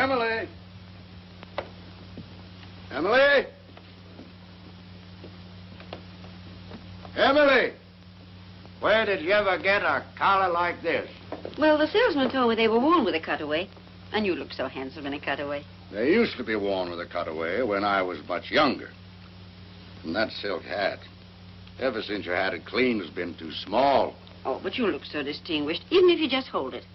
Emily! Emily! Emily! Where did you ever get a collar like this? Well, the salesman told me they were worn with a cutaway. And you look so handsome in a cutaway. They used to be worn with a cutaway when I was much younger. And that silk hat, ever since you had it clean, has been too small. Oh, but you look so distinguished, even if you just hold it.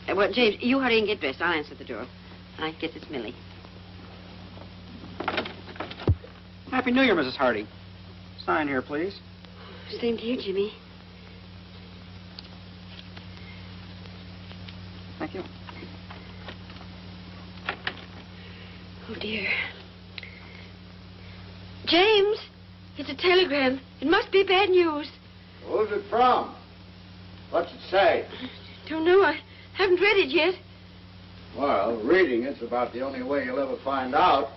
Well, James, you hurry and get dressed. I'll answer the door. I guess it's Millie. Happy New Year, Mrs. Hardy. Sign here, please. Same to you, Jimmy. Thank you. Oh, dear. James, it's a telegram. It must be bad news. Who's it from? What's it say? Don't know. I haven't read it yet. Well, reading it's about the only way you'll ever find out.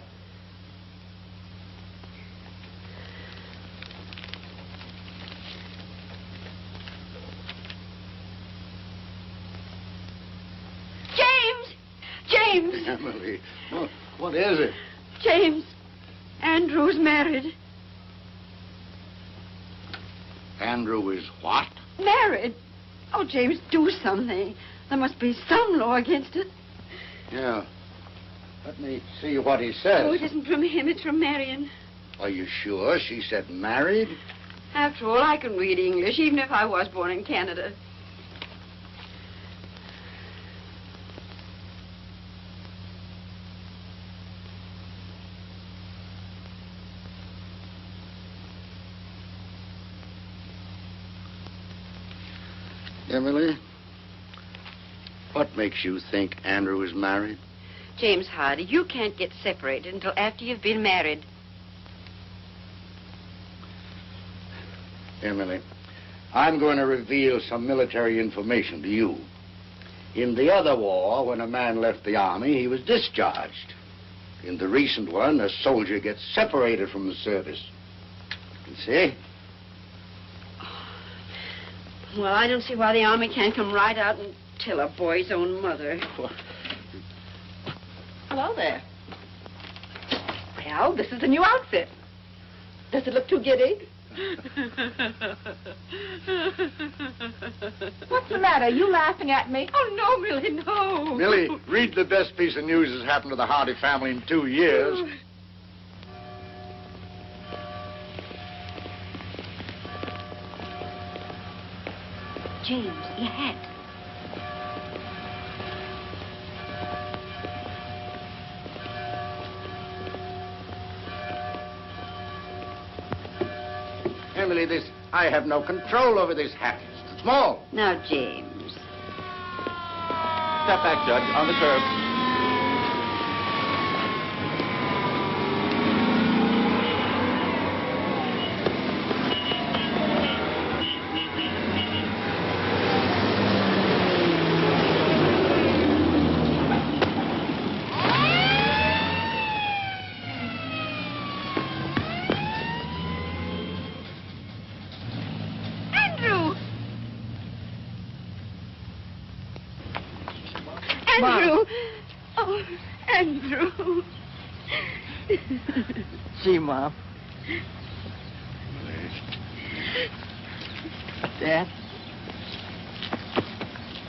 James! Emily, what is it? James, Andrew's married. Andrew is what? Married? Oh, James, do something. There must be some law against it. Yeah. Let me see what he says. Oh, it isn't from him. It's from Marion. Are you sure she said married? After all, I can read English, even if I was born in Canada. Emily, what makes you think Andrew is married? James Hardy, you can't get separated until after you've been married. Emily, I'm going to reveal some military information to you. In the other war, when a man left the army, he was discharged. In the recent one, a soldier gets separated from the service. You see? Well, I don't see why the army can't come right out and tell a boy's own mother. Hello there. Well, this is the new outfit. Does it look too giddy? What's the matter? Are you laughing at me? Oh, no, Millie, no. Millie, read the best piece of news that's happened to the Hardy family in 2 years. James, your hat. Emily, I have no control over this hat. It's too small. Now, James. Step back, Judge, on the curb. Andrew! Oh, Andrew. Gee, Mom. Dad?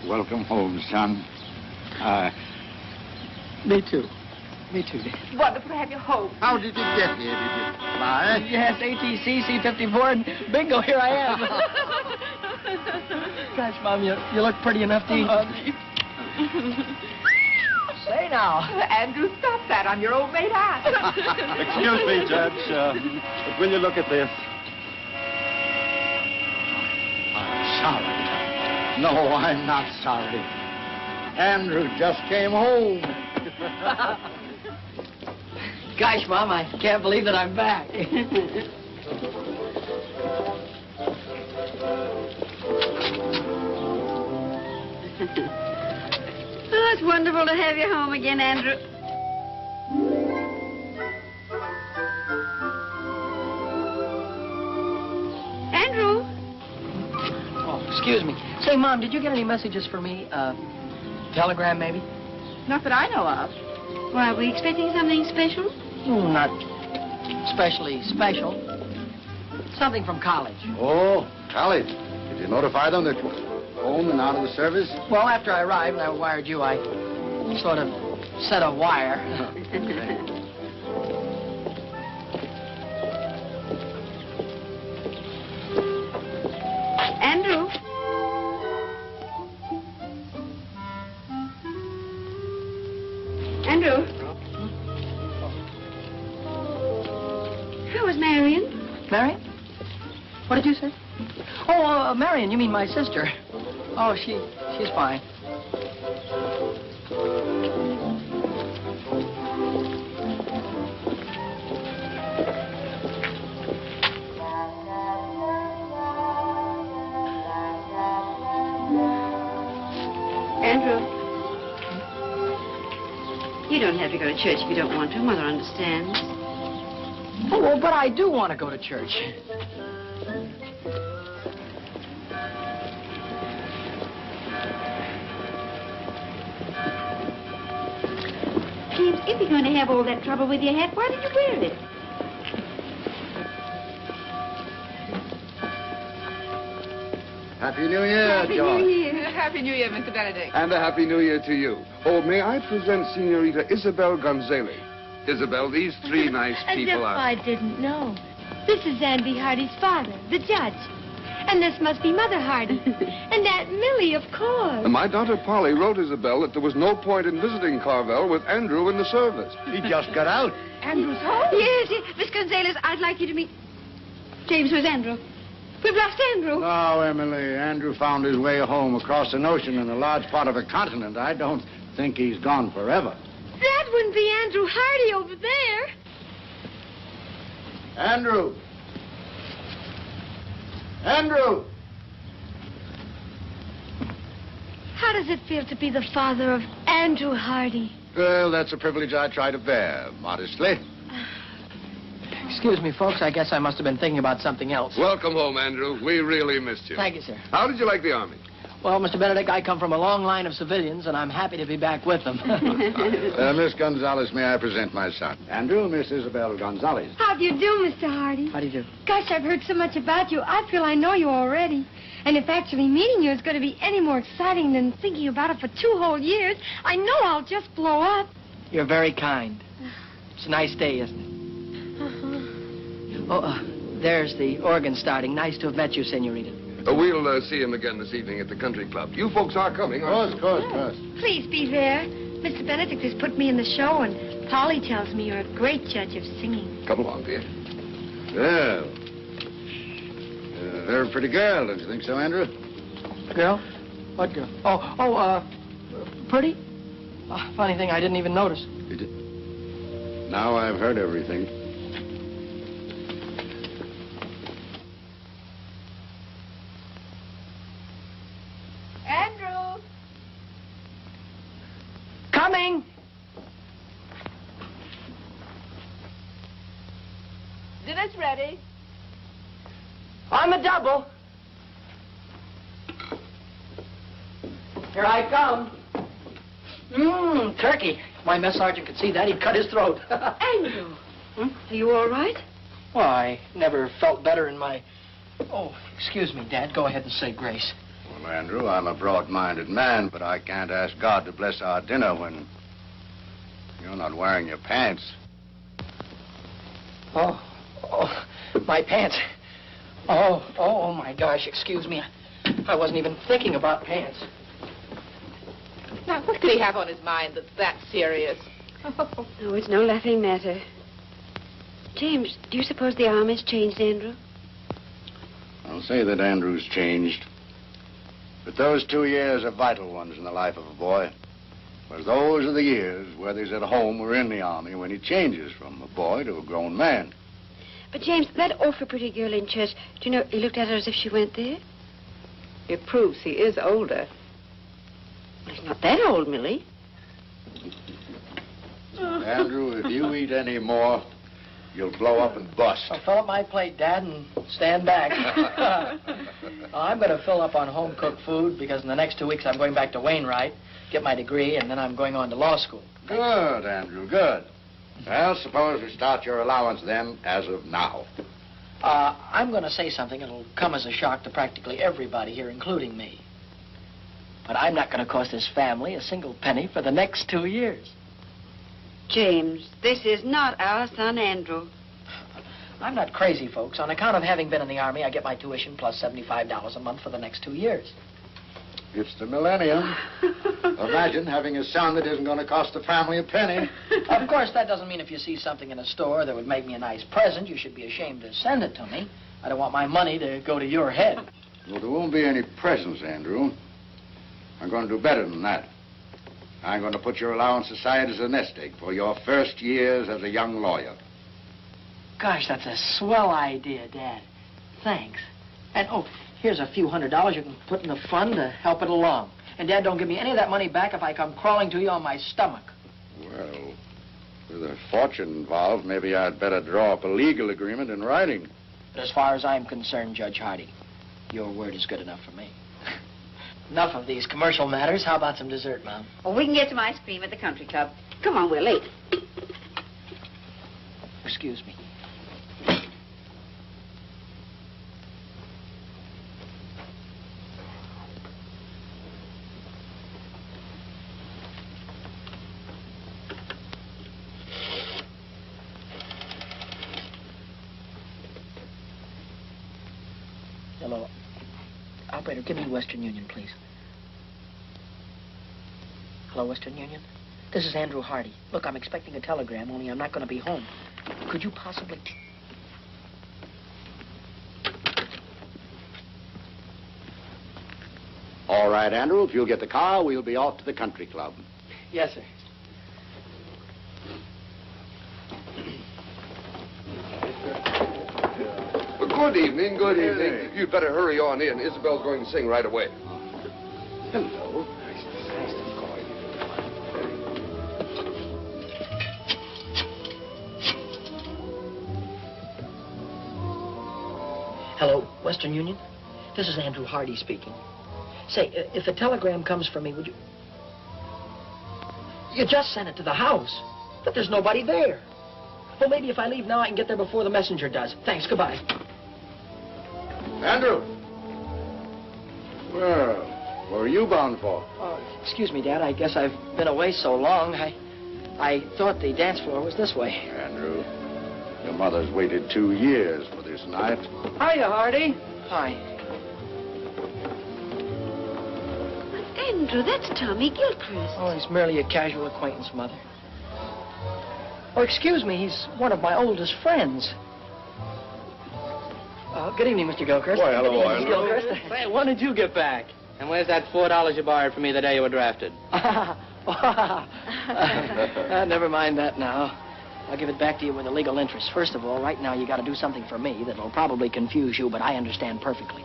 Welcome home, son. Me too. Me too, Dad. Wonderful to have you home. How did you get here? Did you fly? Yes, ATC, C-54, and bingo, here I am. Gosh, Mom, you look pretty enough to eat. Say now. Andrew, stop that on your old mate hat. Excuse me, Judge, but will you look at this? I'm sorry. No, I'm not sorry. Andrew just came home. Gosh, Mom, I can't believe that I'm back. Oh, it's wonderful to have you home again, Andrew. Andrew? Oh, excuse me. Say, Mom, did you get any messages for me? Telegram, maybe? Not that I know of. Why, are we expecting something special? Not especially special. Something from college. Oh, college. Did you notify them that you were home and out of the service? Well, after I arrived and I wired you, I sort of set a wire. Andrew? Andrew? How was Marion? Marion? What did you say? Oh, Marion, you mean my sister. Oh, she's fine. Andrew? You don't have to go to church if you don't want to. Mother understands. Oh, well, but I do want to go to church. James, if you're going to have all that trouble with your hat, why did you wear it? Happy New Year, George. Happy New Year, Mr. Benedict. And a Happy New Year to you. Oh, may I present Senorita Isabel Gonzalez? Isabel, these three nice people As if are... I didn't know. This is Andy Hardy's father, the judge. And this must be Mother Hardy. And Aunt Millie, of course. And my daughter Polly wrote Isabel that there was no point in visiting Carvel with Andrew in the service. He just got out. Andrew's home? Yes, Miss Gonzalez, I'd like you to meet... James, where's Andrew? We've lost Andrew. Oh, Emily, Andrew found his way home across an ocean in a large part of a continent. I don't think he's gone forever. That wouldn't be Andrew Hardy over there. Andrew! Andrew! How does it feel to be the father of Andrew Hardy? Well, that's a privilege I try to bear, modestly. Excuse me, folks. I guess I must have been thinking about something else. Welcome home, Andrew. We really missed you. Thank you, sir. How did you like the Army? Well, Mr. Benedict, I come from a long line of civilians, and I'm happy to be back with them. Miss Gonzalez, may I present my son? Andrew, Miss Isabel Gonzalez. How do you do, Mr. Hardy? How do you do? Gosh, I've heard so much about you. I feel I know you already. And if actually meeting you is going to be any more exciting than thinking about it for 2 whole years, I know I'll just blow up. You're very kind. It's a nice day, isn't it? Oh, there's the organ starting. Nice to have met you, Senorita. We'll see him again this evening at the country club. You folks are coming, aren't you? Of course. Please be there. Mr. Benedict has put me in the show, and Polly tells me you're a great judge of singing. Come along, dear. Well, very pretty girl, don't you think so, Andrew? Girl? What girl? Pretty? Funny thing, I didn't even notice. Now I've heard everything. Andrew! Coming! Dinner's ready. On the double. Here I come. Turkey. If my mess sergeant could see that, he'd cut his throat. Andrew! Are you all right? Well, I never felt better in my... Oh, excuse me, Dad. Go ahead and say grace. Well, Andrew, I'm a broad-minded man, but I can't ask God to bless our dinner when you're not wearing your pants. Oh, my pants. Oh, my gosh, excuse me. I wasn't even thinking about pants. Now, what could he have on his mind that's that serious? Oh, it's no laughing matter. James, do you suppose the Army's changed Andrew? I'll say that Andrew's changed. But those 2 years are vital ones in the life of a boy. Whereas those are the years, whether he's at home or in the Army, when he changes from a boy to a grown man. But, James, that awful pretty girl in church, do you know, he looked at her as if she went there? It proves he is older. Well, he's not that old, Millie. Andrew, if you eat any more, you'll blow up and bust. I'll fill up my plate, Dad, and stand back. I'm going to fill up on home-cooked food because in the next 2 weeks I'm going back to Wainwright. get my degree, and then I'm going on to law school. Good, Andrew, good. Well, suppose we start your allowance then, as of now. I'm going to say something that'll come as a shock to practically everybody here, including me. But I'm not going to cost this family a single penny for the next 2 years. James, this is not our son, Andrew. I'm not crazy, folks. On account of having been in the Army, I get my tuition plus $75 a month for the next 2 years. It's the millennium. Imagine having a son that isn't going to cost the family a penny. Of course, that doesn't mean if you see something in a store that would make me a nice present, you should be ashamed to send it to me. I don't want my money to go to your head. Well, there won't be any presents, Andrew. I'm going to do better than that. I'm going to put your allowance aside as a nest egg for your first years as a young lawyer. Gosh, that's a swell idea, Dad. Thanks. And, oh, here's a few $100s you can put in the fund to help it along. And, Dad, don't give me any of that money back if I come crawling to you on my stomach. Well, with a fortune involved, maybe I'd better draw up a legal agreement in writing. But as far as I'm concerned, Judge Hardy, your word is good enough for me. Enough of these commercial matters. How about some dessert, Mom? Oh, we can get some ice cream at the country club. Come on, we're late. Excuse me. Hello. Operator, give me Western Union, please. Hello, Western Union? This is Andrew Hardy. Look, I'm expecting a telegram, only I'm not going to be home. Could you possibly... All right, Andrew, if you'll get the car, we'll be off to the country club. Yes, sir. Good evening, good evening. You'd better hurry on in. Isabel's going to sing right away. Hello. Nice to call you. Hello, Western Union? This is Andrew Hardy speaking. Say, if a telegram comes for me, would you... You just sent it to the house, but there's nobody there. Well, maybe if I leave now, I can get there before the messenger does. Thanks, goodbye. Andrew! Well, where are you bound for? Excuse me, Dad. I guess I've been away so long. I thought the dance floor was this way. Andrew, your mother's waited 2 years for this night. Hiya, Hardy. Hi. Andrew, that's Tommy Gilchrist. Oh, he's merely a casual acquaintance, Mother. Oh, excuse me. He's one of my oldest friends. Good evening, Mr. Gilchrist. Why, hello, Good evening, Mr. Andrew. Gilchrist. Hey, when did you get back? And where's that $4 you borrowed from me the day you were drafted? Never mind that now. I'll give it back to you with a legal interest. First of all, right now you got to do something for me that'll probably confuse you, but I understand perfectly.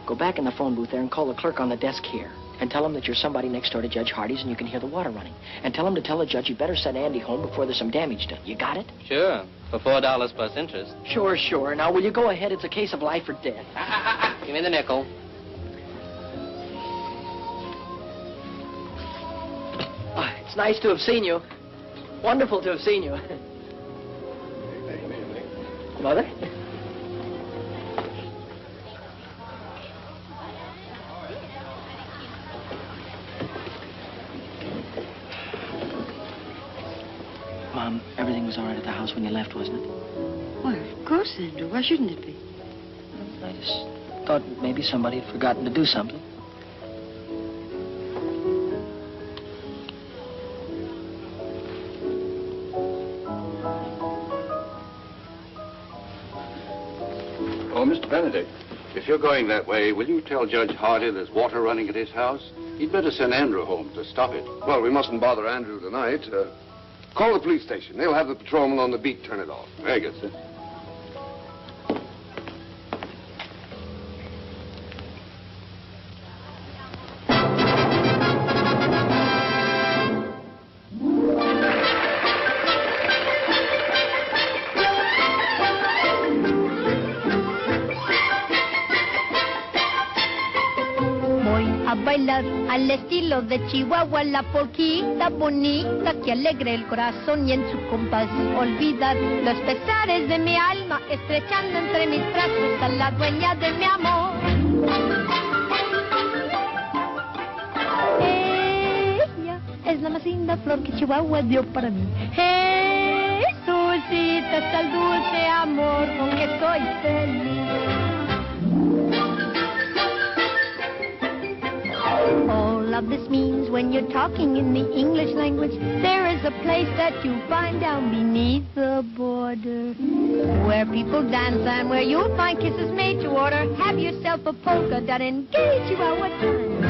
Go back in the phone booth there and call the clerk on the desk here. And tell him that you're somebody next door to Judge Hardy's and you can hear the water running. And tell him to tell the judge he better send Andy home before there's some damage done. You got it? Sure, for $4 plus interest. Sure, sure. Now, will you go ahead? It's a case of life or death. Give me the nickel. It's nice to have seen you. Wonderful to have seen you. Mother? Mom, everything was all right at the house when you left, wasn't it? Well, of course, Andrew. Why shouldn't it be? I just thought maybe somebody had forgotten to do something. Oh, Mr. Benedict, if you're going that way, will you tell Judge Hardy there's water running at his house? He'd better send Andrew home to stop it. Well, we mustn't bother Andrew tonight. Call the police station. They'll have the patrolman on the beat turn it off. Very good, sir. bailar al estilo de Chihuahua, la polquita bonita que alegre el corazón y en su compás olvidar los pesares de mi alma, estrechando entre mis brazos a la dueña de mi amor. Ella es la más linda flor que Chihuahua dio para mí. Jesucita, está el dulce amor con que soy feliz. All of this means when you're talking in the English language, there is a place that you find down beneath the border, where people dance and where you'll find kisses made to order. Have yourself a polka dot, engage you at what time.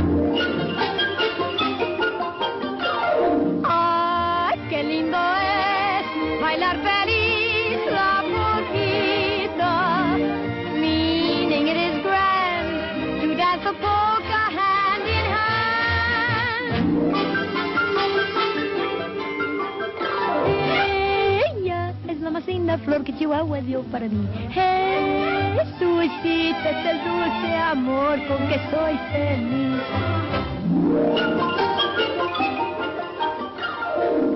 Ay, qué lindo es bailar feliz la polquita, meaning it is grand to dance a polka hand in hand. Ella es la más linda flor que Chihuahua dio para mí. Jesucita, es el dulce amor con que soy feliz.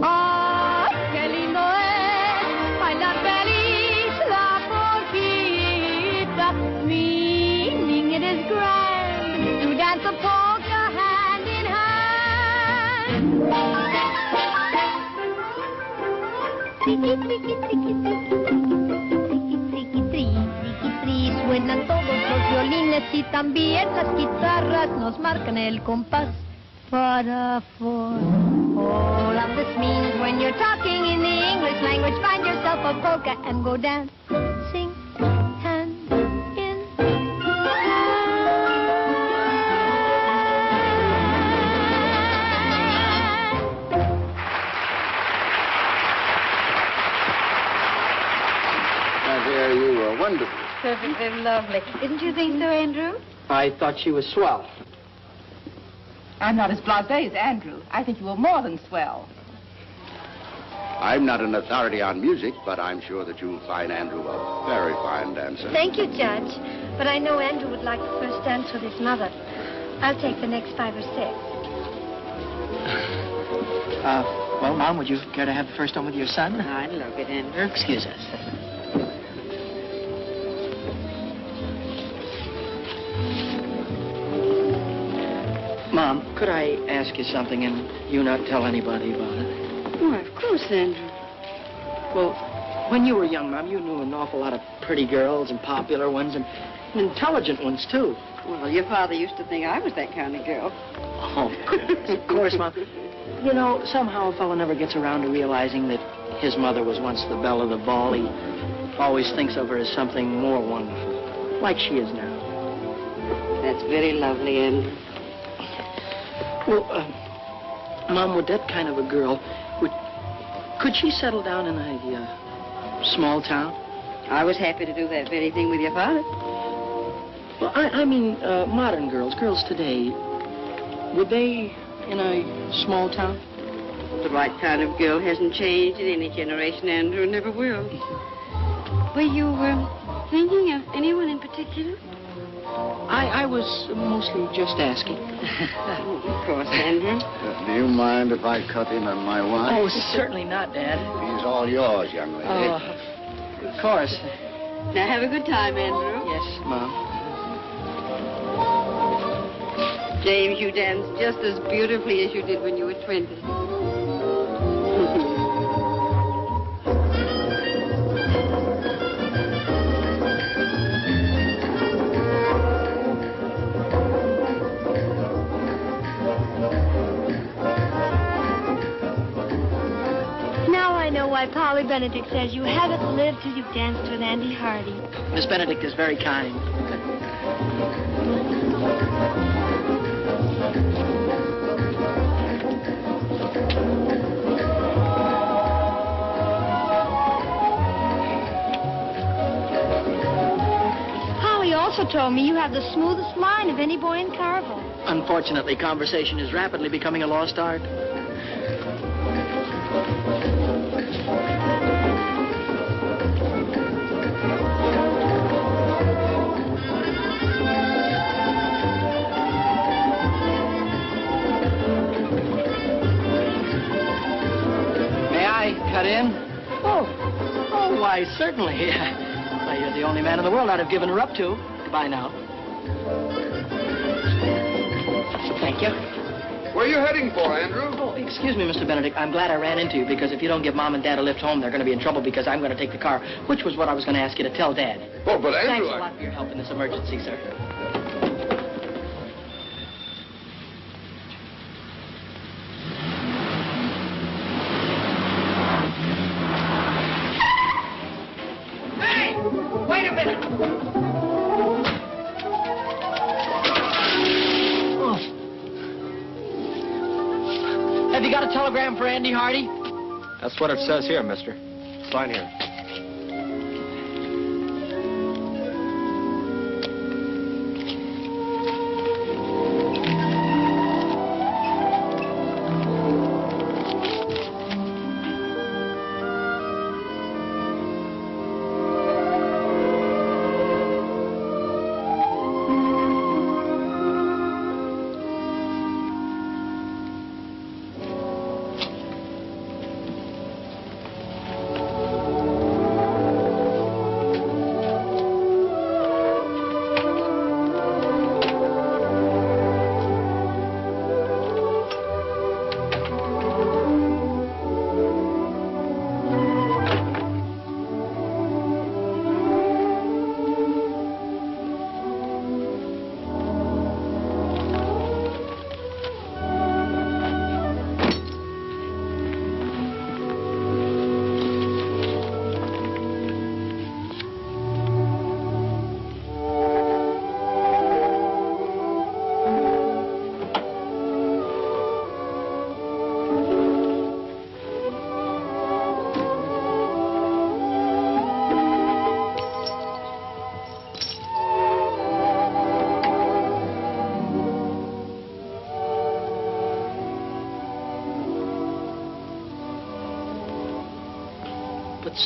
¡Ay, qué lindo es bailar feliz la polquita! Meaning it is grand to dance a polka hand in hand. Suenan todos los violines y también las guitarras nos marcan el compás para four. All of this means when you're talking in the English language, find yourself a polka and go dance, sing, hand in Now, dear, you were wonderful. Perfectly lovely. Didn't you think so, Andrew? I thought she was swell. I'm not as blasé as Andrew. I think you were more than swell. I'm not an authority on music, but I'm sure that you'll find Andrew a very fine dancer. Thank you, Judge. But I know Andrew would like the first dance with his mother. I'll take the next 5 or 6. Well, Mom, would you care to have the first one with your son? I'd love it, Andrew. Excuse us. Mom, could I ask you something and you not tell anybody about it? Why, of course, Andrew. Well, when you were young, Mom, you knew an awful lot of pretty girls and popular ones and intelligent ones, too. Well, your father used to think I was that kind of girl. Oh, of course, Mom. You know, somehow a fellow never gets around to realizing that his mother was once the belle of the ball. He always thinks of her as something more wonderful, like she is now. That's very lovely, Andrew. Well, Mom, would that kind of a girl, could she settle down in a small town? I was happy to do that very thing with your father. Well, I mean, modern girls today, would they in a small town? The right kind of girl hasn't changed in any generation, Andrew, and never will. Were you thinking of anyone in particular? I was mostly just asking. Of course, Andrew. Do you mind if I cut in on my wine? Oh, certainly not, Dad. He's all yours, young lady. Oh, of course. Now, have a good time, Andrew. Yes, Mom. James, you danced just as beautifully as you did when you were 20. Why Polly Benedict says you haven't lived till you've danced with Andy Hardy. Miss Benedict is very kind. Polly also told me you have the smoothest mind of any boy in Carville. Unfortunately, conversation is rapidly becoming a lost art. Why, certainly. Why, you're the only man in the world I'd have given her up to. Goodbye now. Thank you. Where are you heading for, Andrew? Oh, excuse me, Mr. Benedict. I'm glad I ran into you, because if you don't give Mom and Dad a lift home, they're going to be in trouble because I'm going to take the car, which was what I was going to ask you to tell Dad. Oh, but Andrew... Thanks a lot for your help in this emergency, sir. Hey! Wait a minute! Have you got a telegram for Andy Hardy? That's what it says here, mister. Sign here.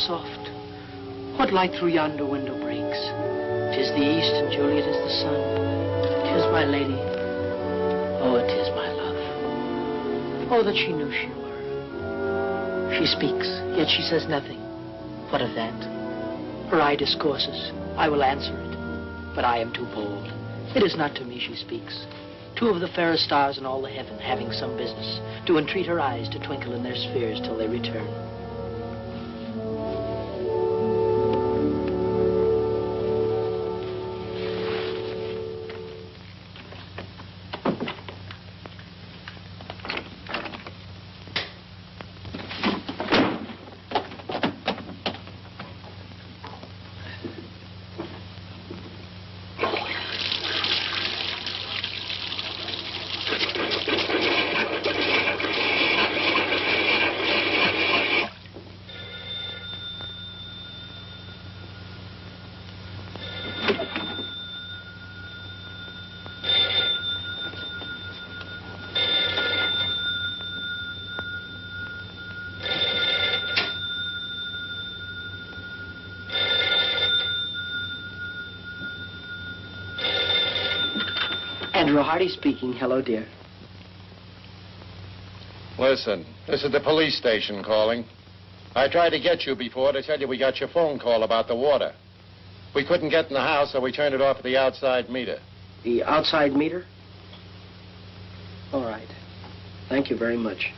Soft. What light through yonder window breaks? 'Tis the east, and Juliet is the sun. 'Tis my lady. Oh, it is my love. Oh, that she knew she were. She speaks, yet she says nothing. What of that? Her eye discourses. I will answer it. But I am too bold. It is not to me she speaks. Two of the fairest stars in all the heaven, having some business, do entreat her eyes to twinkle in their spheres till they return. Andrew Hardy speaking. Hello, dear. Listen, this is the police station calling. I tried to get you before to tell you we got your phone call about the water. We couldn't get in the house, so we turned it off at the outside meter. The outside meter? All right. Thank you very much.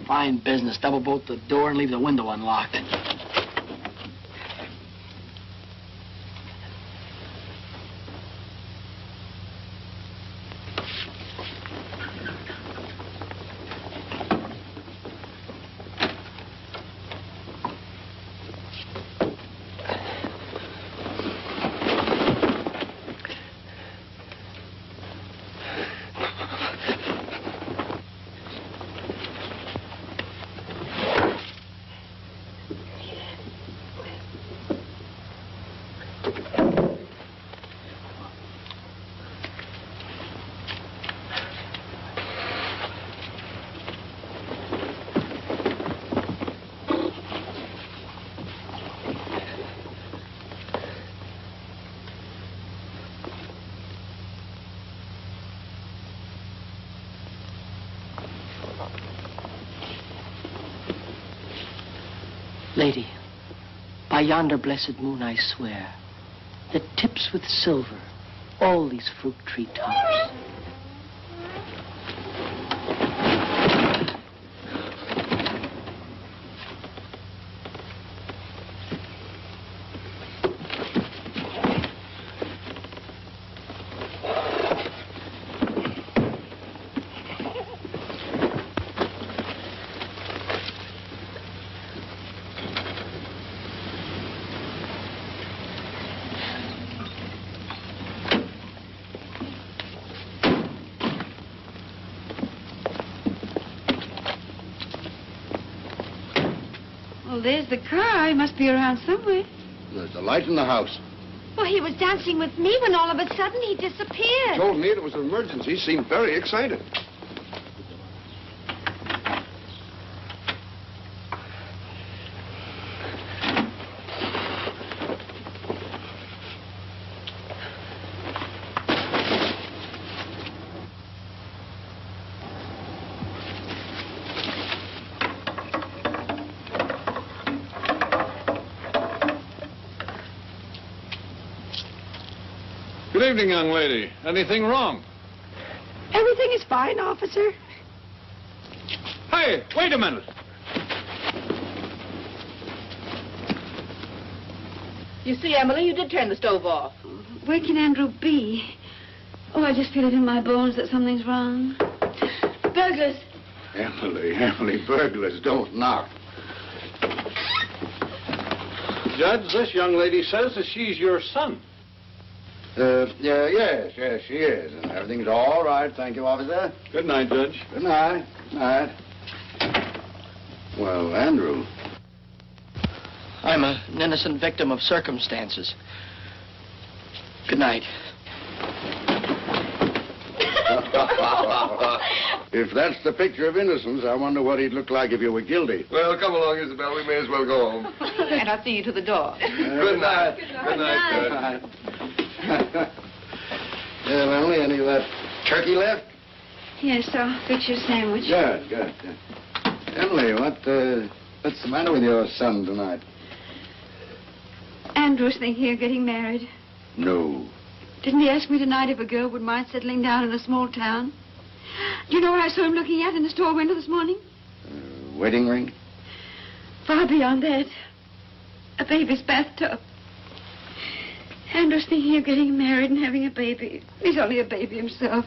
Fine business. Double bolt the door and leave the window unlocked. Lady, by yonder blessed moon I swear, that tips with silver all these fruit tree tops. Well, there's the car. He must be around somewhere. There's a light in the house. Well, he was dancing with me when all of a sudden he disappeared. Told me it was an emergency. He seemed very excited. Good evening, young lady. Anything wrong? Everything is fine, officer. Hey, wait a minute. You see, Emily, you did turn the stove off. Where can Andrew be? Oh, I just feel it in my bones that something's wrong. Burglars. Emily, burglars don't knock. Judge, this young lady says that she's your son. Yes, she is. And everything's all right. Thank you, officer. Good night, Judge. Good night. Good night. Well, Andrew. I'm an innocent victim of circumstances. Good night. If that's the picture of innocence, I wonder what he'd look like if you were guilty. Well, come along, Isabel. We may as well go home. And I'll see you to the door. Good night. Good night, Judge. Well, Emily, any of that turkey left? Yes, I'll fix your sandwich. Good. Emily, what's the matter with your son tonight? Andrew's thinking of getting married. No. Didn't he ask me tonight if a girl would mind settling down in a small town? Do you know what I saw him looking at in the store window this morning? Wedding ring? Far beyond that. A baby's bathtub. Andrew's thinking of getting married and having a baby. He's only a baby himself.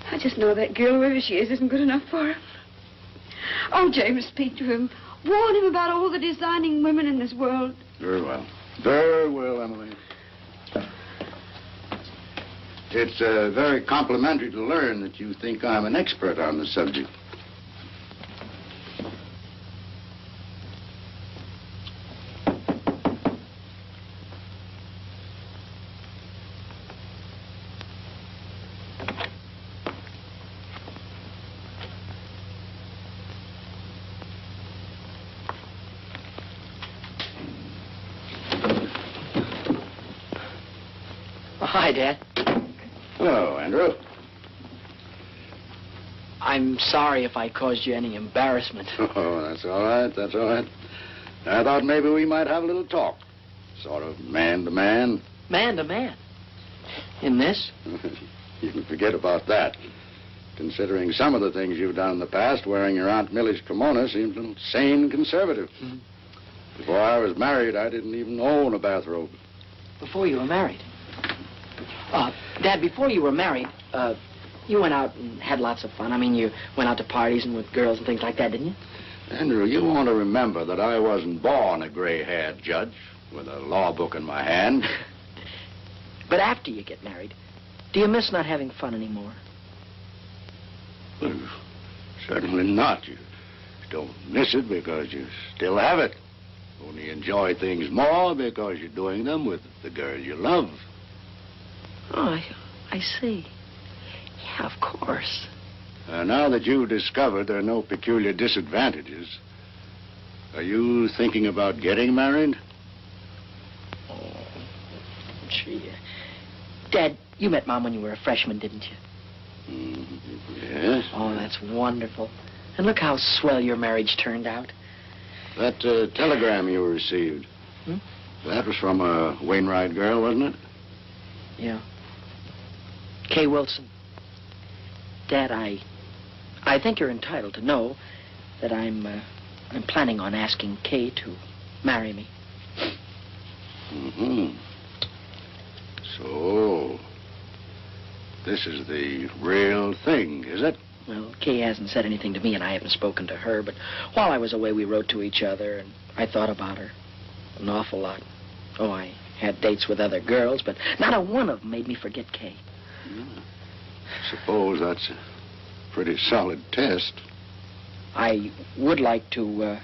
I just know that girl, wherever she is, isn't good enough for him. Oh, James, speak to him. Warn him about all the designing women in this world. Very well. Very well, Emily. It's very complimentary to learn that you think I'm an expert on the subject. Hi, Dad. Hello, Andrew. I'm sorry if I caused you any embarrassment. Oh, that's all right. That's all right. I thought maybe we might have a little talk. Sort of man to man. Man to man? In this? You can forget about that. Considering some of the things you've done in the past, wearing your Aunt Millie's kimono seems a little sane and conservative. Mm-hmm. Before I was married, I didn't even own a bathrobe. Before you were married? Dad, before you were married, you went out and had lots of fun. I mean, you went out to parties and with girls and things like that, didn't you? Andrew, you want to remember that I wasn't born a gray-haired judge with a law book in my hand. But after you get married, do you miss not having fun anymore? Well, certainly not. You don't miss it because you still have it. Only enjoy things more because you're doing them with the girl you love. Oh, I see. Yeah, of course. Now that you've discovered there are no peculiar disadvantages, are you thinking about getting married? Oh, gee. Dad, you met Mom when you were a freshman, didn't you? Yes. Oh, that's wonderful. And look how swell your marriage turned out. That telegram you received, that was from a Wainwright girl, wasn't it? Yeah. Kay Wilson. Dad, I think you're entitled to know that I'm planning on asking Kay to marry me. Mm-hmm. So, this is the real thing, is it? Well, Kay hasn't said anything to me, and I haven't spoken to her, but while I was away, we wrote to each other, and I thought about her an awful lot. Oh, I had dates with other girls, but not a one of them made me forget Kay. Suppose that's a pretty solid test. I would like to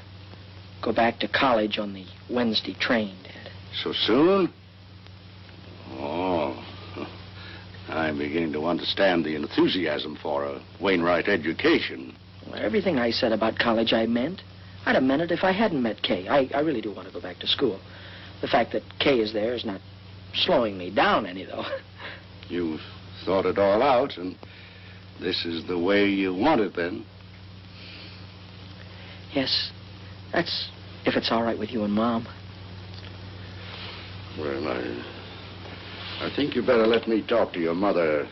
go back to college on the Wednesday train, Dad. So soon? Oh, I'm beginning to understand the enthusiasm for a Wainwright education. Well, everything I said about college I meant. I'd have meant it if I hadn't met Kay. I really do want to go back to school. The fact that Kay is there is not slowing me down any, though. You've thought it all out, and this is the way you want it, then? Yes, that's if it's all right with you and Mom. Well, I think you better let me talk to your mother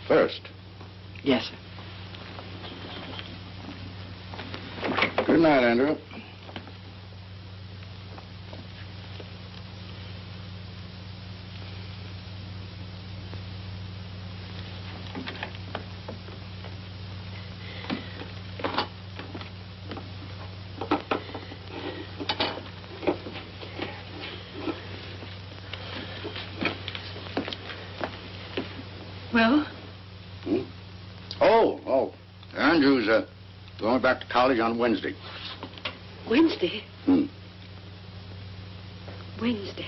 first. Yes, sir. Good night, Andrew. Well? Oh. Andrew's going back to college on Wednesday. Wednesday? Wednesday.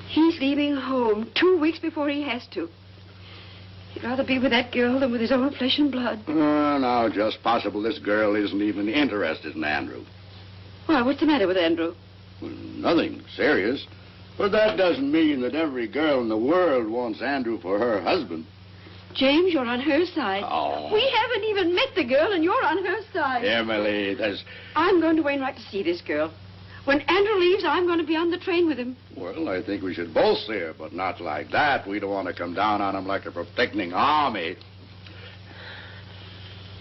He's leaving home 2 weeks before he has to. He'd rather be with that girl than with his own flesh and blood. No, just possible this girl isn't even interested in Andrew. Why, what's the matter with Andrew? Well, nothing serious. But that doesn't mean that every girl in the world wants Andrew for her husband. James, you're on her side. Oh. We haven't even met the girl, and you're on her side. Emily, there's... I'm going to Wainwright to see this girl. When Andrew leaves, I'm going to be on the train with him. Well, I think we should both see her, but not like that. We don't want to come down on him like a protecting army.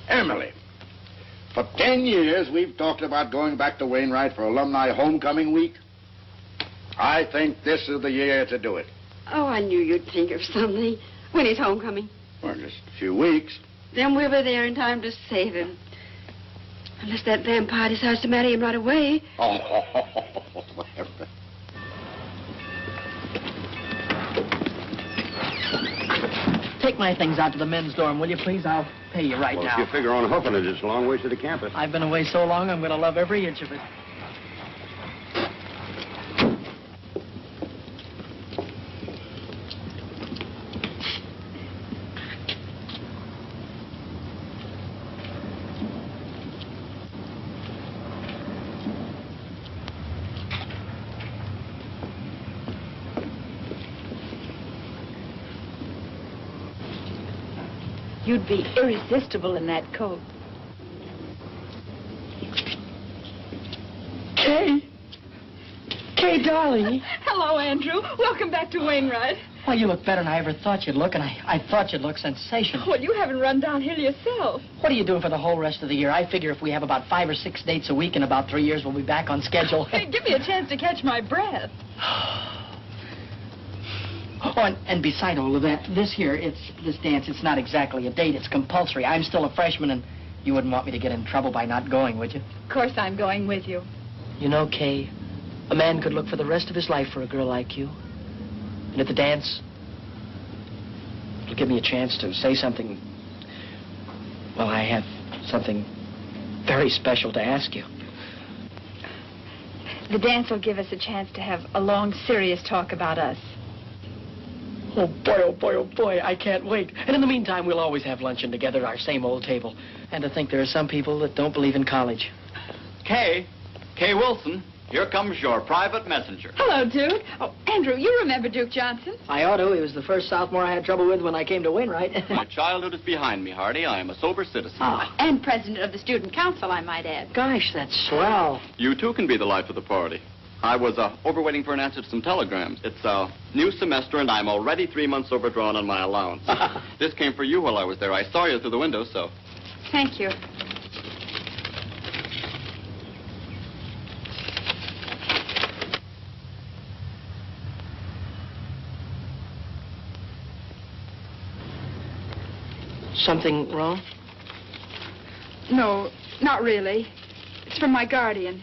Emily, for 10 years, we've talked about going back to Wainwright for alumni homecoming week. I think this is the year to do it. Oh, I knew you'd think of something. When is homecoming? Well, just a few weeks. Then we'll be there in time to save him. Unless that vampire decides to marry him right away. Oh, Take my things out to the men's dorm, will you, please? I'll pay you right Well, now. if you figure on hoofing it, it's a long way to the campus. I've been away so long, I'm going to love every inch of it. You'd be irresistible in that coat. Kay, darling. Hello, Andrew. Welcome back to Wainwright. Well, you look better than I ever thought you'd look, and I thought you'd look sensational. Well, you haven't run downhill yourself. What are you doing for the whole rest of the year? I figure if we have about 5 or 6 dates a week in about 3 years, we'll be back on schedule. Hey, give me a chance to catch my breath. Oh, and beside all of that, this dance, it's not exactly a date. It's compulsory. I'm still a freshman, and you wouldn't want me to get in trouble by not going, would you? Of course I'm going with you. You know, Kay, a man could look for the rest of his life for a girl like you. And at the dance, it'll give me a chance to say something. Well, I have something very special to ask you. The dance will give us a chance to have a long, serious talk about us. Oh, boy, oh, boy, oh, boy, I can't wait. And in the meantime, we'll always have luncheon together at our same old table. And to think there are some people that don't believe in college. Kay Wilson, here comes your private messenger. Hello, Duke. Oh, Andrew, you remember Duke Johnson? I ought to. He was the first sophomore I had trouble with when I came to Wainwright. My childhood is behind me, Hardy. I am a sober citizen. Oh, And president of the student council, I might add. gosh, that's swell. You, too, can be the life of the party. I was overwaiting for an answer to some telegrams. It's a new semester, and I'm already 3 months overdrawn on my allowance. This came for you while I was there. I saw you through the window, so... Thank you. Something wrong? No, not really. It's from my guardian.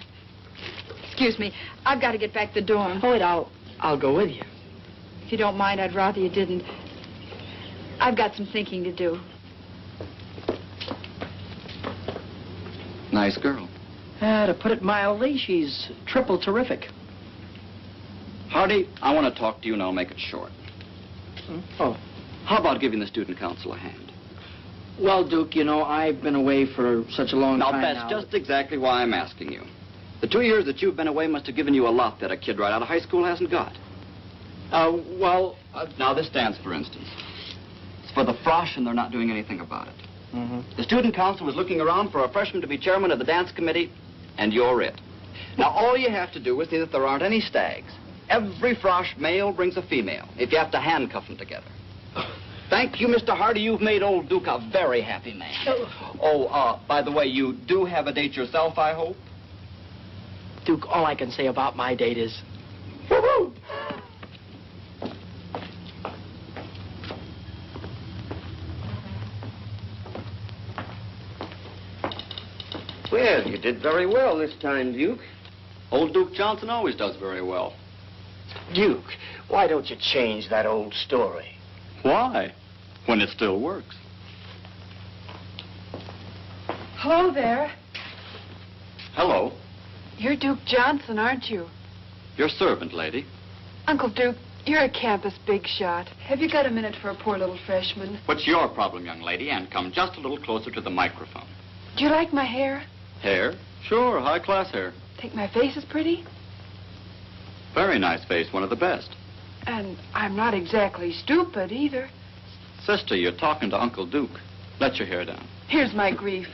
Excuse me. I've got to get back to the dorm. Oh, wait, I'll go with you. If you don't mind, I'd rather you didn't. I've got some thinking to do. Nice girl. To put it mildly, she's triple terrific. Hardy, I want to talk to you, and I'll make it short. Oh. How about giving the student council a hand? Well, Duke, you know, I've been away for such a long Now, time that's just exactly why I'm asking you. The 2 years that you've been away must have given you a lot that a kid right out of high school hasn't got. Now, this dance, for instance. It's for the frosh, and they're not doing anything about it. The student council is looking around for a freshman to be chairman of the dance committee, and you're it. Now, all you have to do is see that there aren't any stags. Every frosh male brings a female, if you have to handcuff them together. Thank you, Mr. Hardy. You've made old Duke a very happy man. Oh, by the way, you do have a date yourself, I hope? Duke, all I can say about my date is... Woo-hoo! Well, you did very well this time, Duke. Old Duke Johnson always does very well. Duke, why don't you change that old story? Why? When it still works. Hello there. Hello. You're Duke Johnson, aren't you? Your servant, lady. Uncle Duke, you're a campus big shot. Have you got a minute for a poor little freshman? What's your problem, young lady? And come just a little closer to the microphone. Do you like my hair? Hair? Sure, high-class hair. Think my face is pretty? Very nice face, one of the best. And I'm not exactly stupid either. Sister, you're talking to Uncle Duke. Let your hair down. Here's my grief.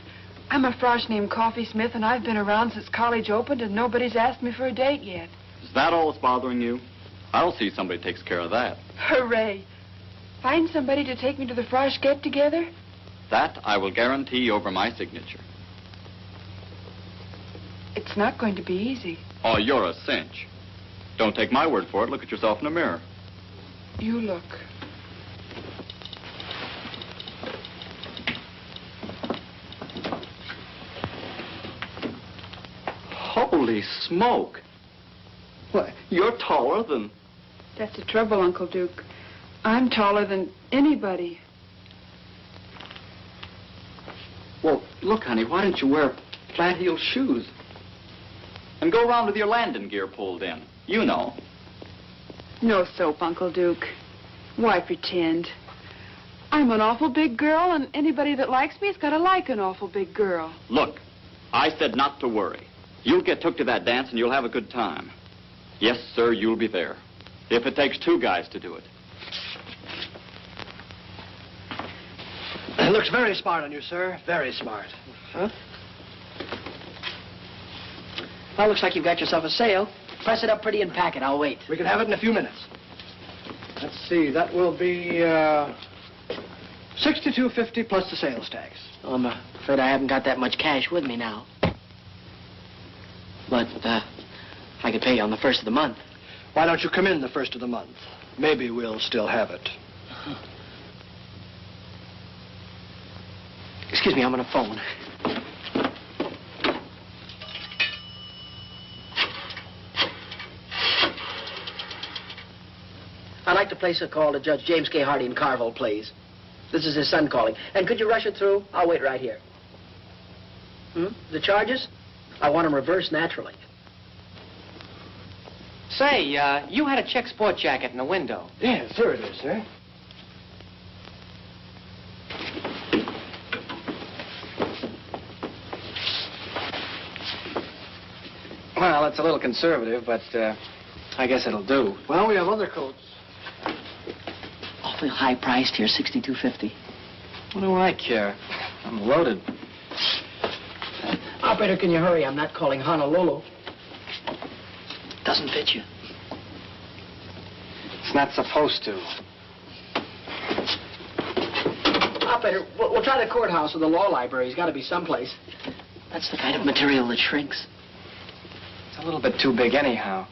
I'm a frosh named Coffee Smith, and I've been around since college opened, and nobody's asked me for a date yet. Is that all that's bothering you? I'll see somebody takes care of that. Hooray. Find somebody to take me to the frosh get-together? That I will guarantee over my signature. It's not going to be easy. Oh, you're a cinch. Don't take my word for it. Look at yourself in the mirror. You look. Holy smoke. Why, you're taller than... That's the trouble, Uncle Duke. I'm taller than anybody. Well, look, honey, why don't you wear flat-heeled shoes? And go around with your landing gear pulled in. You know. No soap, Uncle Duke. Why pretend? I'm an awful big girl, and anybody that likes me has got to like an awful big girl. Look, I said not to worry. You'll get took to that dance, and you'll have a good time. Yes, sir, you'll be there. If it takes 2 guys to do it. It looks very smart on you, sir. Very smart. Huh? Well, looks like you've got yourself a sale. Press it up pretty and pack it. I'll wait. We can have it in a few minutes. Let's see, that will be $62.50 plus the sales tax. Oh, I'm afraid I haven't got that much cash with me now. But, I could pay you on the 1st of the month. Why don't you come in the 1st of the month? Maybe we'll still have it. Excuse me, I'm on a phone. I'd like to place a call to Judge James K. Hardy in Carville, please. This is his son calling. And could you rush it through? I'll wait right here. The charges? I want them reversed naturally. Say, you had a check sport jacket in the window. Yes, here it is, sir. Well, it's a little conservative, but I guess it'll do. Well, we have other coats. Awfully high priced here, $62.50. What do I care? I'm loaded. Operator, can you hurry? I'm not calling Honolulu. Doesn't fit you. It's not supposed to. Operator, we'll try the courthouse or the law library. He's got to be someplace. That's the kind of material that shrinks. It's a little bit too big anyhow.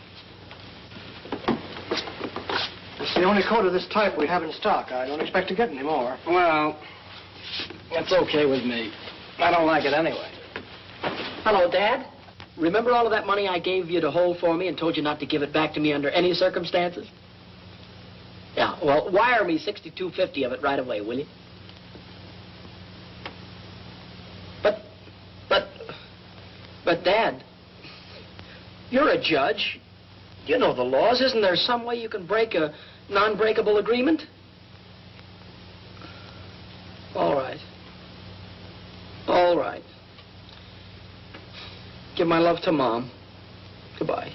It's the only coat of this type we have in stock. I don't expect to get any more. Well, it's okay with me. I don't like it anyway. Hello, Dad. Remember all of that money I gave you to hold for me and told you not to give it back to me under any circumstances? Yeah, well, wire me $62.50 of it right away, will you? But, Dad, you're a judge. You know the laws. Isn't there some way you can break a non-breakable agreement? All right. All right. Give my love to Mom. Goodbye.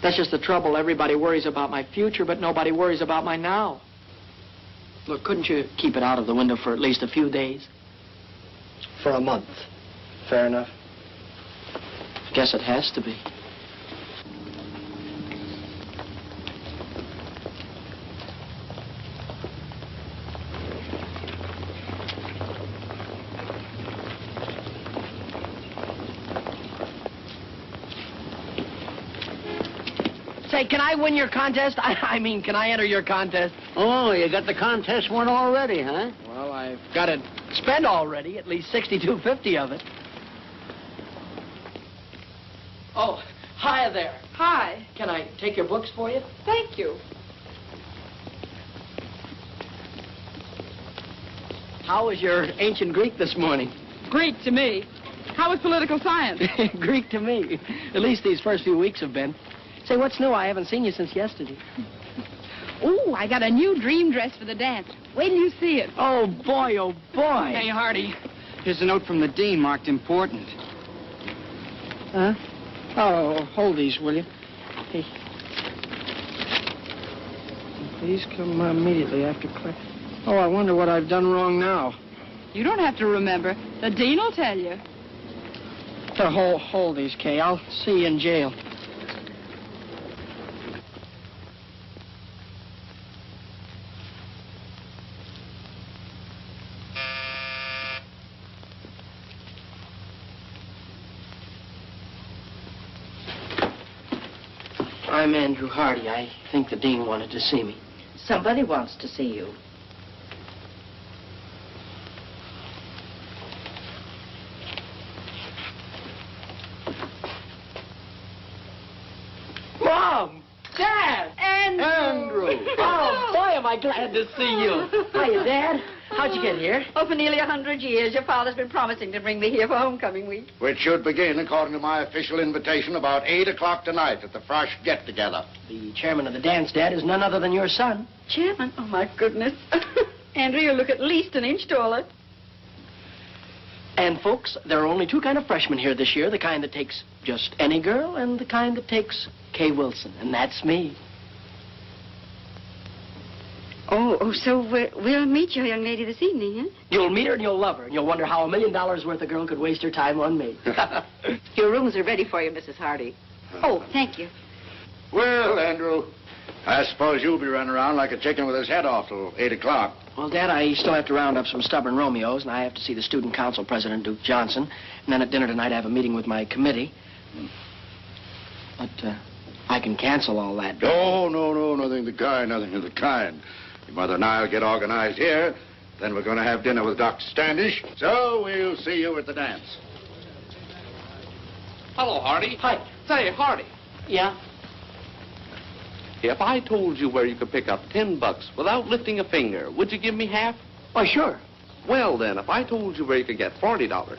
That's just the trouble. Everybody worries about my future, but nobody worries about my now. Look, couldn't you keep it out of the window for at least a few days? For a month. Fair enough. Guess it has to be. Say, can I win your contest? I mean, can I enter your contest? Oh, you got the contest won already, huh? Well, I've got it spent already, at least $62.50 of it. Oh, hi there. Hi. Can I take your books for you? Thank you. How was your ancient Greek this morning? Greek to me. How was political science? Greek to me. At least these first few weeks have been. Say, what's new? I haven't seen you since yesterday. Ooh, I got a new dream dress for the dance. Wait till you see it. Oh, boy, oh, boy. Hey, Hardy, here's a note from the dean marked important. Huh? Oh, hold these, will you? Hey. Please come immediately after class. Oh, I wonder what I've done wrong now. You don't have to remember. The dean will tell you. Hold these, Kay. I'll see you in jail. I'm Andrew Hardy. I think the dean wanted to see me. Somebody wants to see you. Mom! Dad! Andrew! Oh, boy, am I glad to see you. Hiya, Dad. How'd you get here? Oh, for nearly 100 years. Your father's been promising to bring me here for homecoming week. Which should begin, according to my official invitation, about 8 o'clock tonight at the Frosh get-together. The chairman of the dance, Dad, is none other than your son. Chairman? Oh, my goodness. Andrew, you look at least an inch taller. And, folks, there are only two kind of freshmen here this year, the kind that takes just any girl and the kind that takes Kay Wilson, and that's me. Oh, so we'll meet your young lady this evening, huh? You'll meet her and you'll love her, and you'll wonder how $1 million worth of girl could waste her time on me. Your rooms are ready for you, Mrs. Hardy. Oh, thank you. Well, Andrew, I suppose you'll be running around like a chicken with his head off till 8 o'clock. Well, Dad, I still have to round up some stubborn Romeos, and I have to see the student council president, Duke Johnson. And then at dinner tonight, I have a meeting with my committee. But I can cancel all that. No, nothing of the kind, nothing of the kind. Your mother and I will get organized here. Then we're going to have dinner with Dr. Standish. So we'll see you at the dance. Hello, Hardy. Hi. Say, Hardy, Yeah? if I told you where you could pick up $10 without lifting a finger, would you give me half? Oh, sure. Well, then, if I told you where you could get $40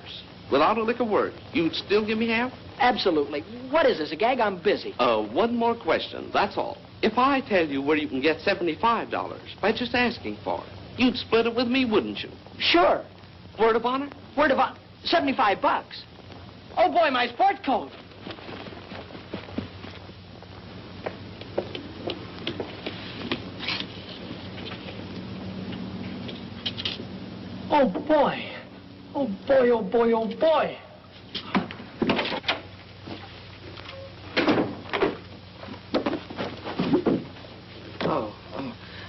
without a lick of word, you'd still give me half? Absolutely. What is this, a gag? I'm busy. One more question, that's all. If I tell you where you can get $75 by just asking for it, you'd split it with me, wouldn't you? Sure. Word of honor? Word of honor. $75. Oh, boy, my sport coat. Oh, boy. Oh, boy, oh, boy, oh, boy.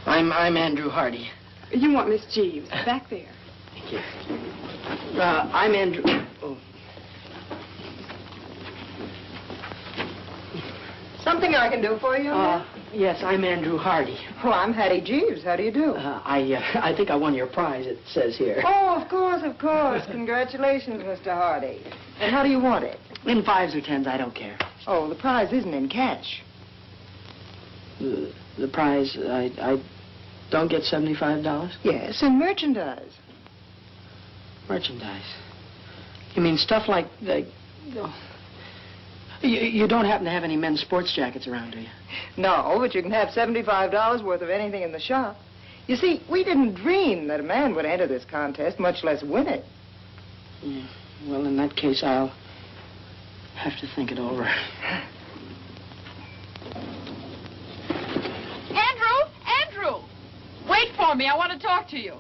I'm Andrew Hardy. You want Miss Jeeves, back there. Thank you. I'm Andrew... Oh. Something I can do for you? Yes, I'm Andrew Hardy. Oh, I'm Hattie Jeeves. How do you do? I think I won your prize, it says here. Oh, of course, of course. Congratulations, Mr. Hardy. And how do you want it? In 5s or 10s, I don't care. Oh, the prize isn't in cash. The prize, I don't get $75? Yes, in merchandise. Merchandise? You mean stuff like the... Oh. You don't happen to have any men's sports jackets around, do you? No, but you can have $75 worth of anything in the shop. You see, we didn't dream that a man would enter this contest, much less win it. Yeah. Well, in that case, I'll have to think it over. Andrew! Wait for me. I want to talk to you.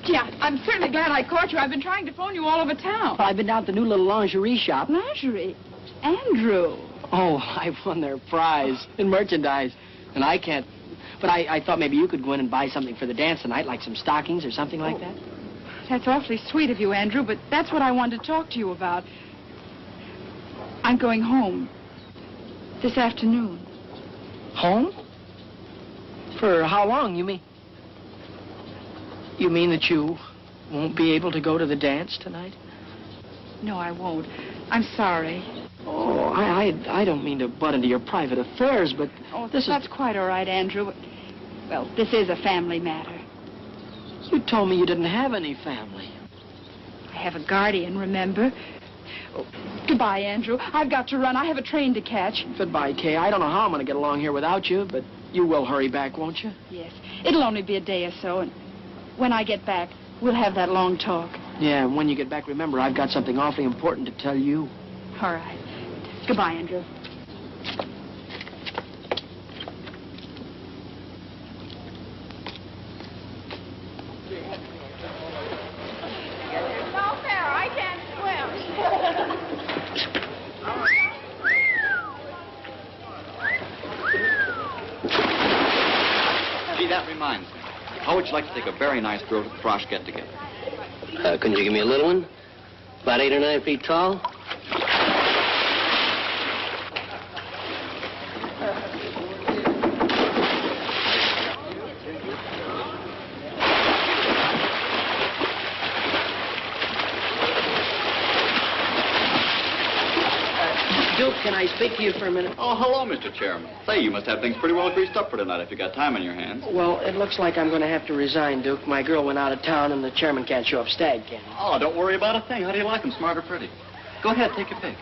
Yeah, I'm certainly glad I caught you. I've been trying to phone you all over town. Well, I've been down to the new little lingerie shop. Lingerie? Andrew. Oh, I won their prize in merchandise. And I can't... But I thought maybe you could go in and buy something for the dance tonight, like some stockings or something like that. That's awfully sweet of you, Andrew, but that's what I wanted to talk to you about. I'm going home this afternoon. Home? For how long, you mean? You mean that you won't be able to go to the dance tonight? No, I won't. I'm sorry. Oh, I don't mean to butt into your private affairs, but that's quite all right, Andrew. Well, this is a family matter. You told me you didn't have any family. I have a guardian, remember? Oh, goodbye, Andrew. I've got to run. I have a train to catch. Goodbye, Kay. I don't know how I'm going to get along here without you, but you will hurry back, won't you? Yes. It'll only be a day or so, and when I get back, we'll have that long talk. Yeah, and when you get back, remember, I've got something awfully important to tell you. All right. Goodbye, Andrew. No fair. I can't swim. Gee, that reminds me. How would you like to take a very nice girl to the Frosh get-together? Couldn't you give me a little one? About 8 or 9 feet tall? Duke, can I speak to you for a minute? Oh, hello, Mr. Chairman. Say, you must have things pretty well greased up for tonight if you got time on your hands. Well, it looks like I'm going to have to resign, Duke. My girl went out of town, and the chairman can't show up stag, can he? Oh, don't worry about a thing. How do you like them, smart or pretty? Go ahead, take your pick.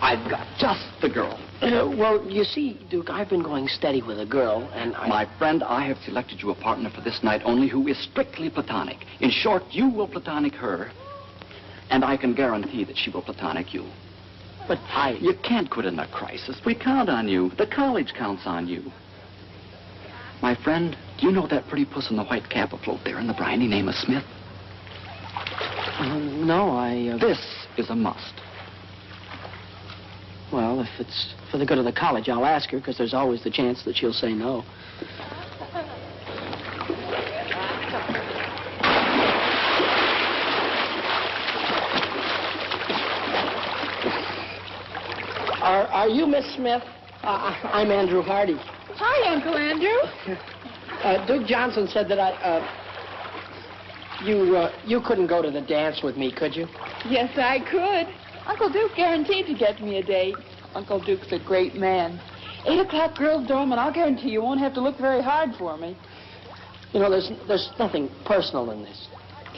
I've got just the girl. Well, you see, Duke, I've been going steady with a girl, and My friend, I have selected you a partner for this night only who is strictly platonic. In short, you will platonic her, and I can guarantee that she will platonic you. But You can't quit in a crisis. We count on you. The college counts on you. My friend, do you know that pretty puss in the white cap afloat there in the briny name of Smith? No, This is a must. Well, if it's for the good of the college, I'll ask her, because there's always the chance that she'll say no. Are you Miss Smith? I'm Andrew Hardy. Hi, Uncle Andrew. Duke Johnson said that you couldn't go to the dance with me, could you? Yes, I could. Uncle Duke guaranteed to get me a date. Uncle Duke's a great man. 8 o'clock girls' dorm, and I'll guarantee you won't have to look very hard for me. You know, there's nothing personal in this.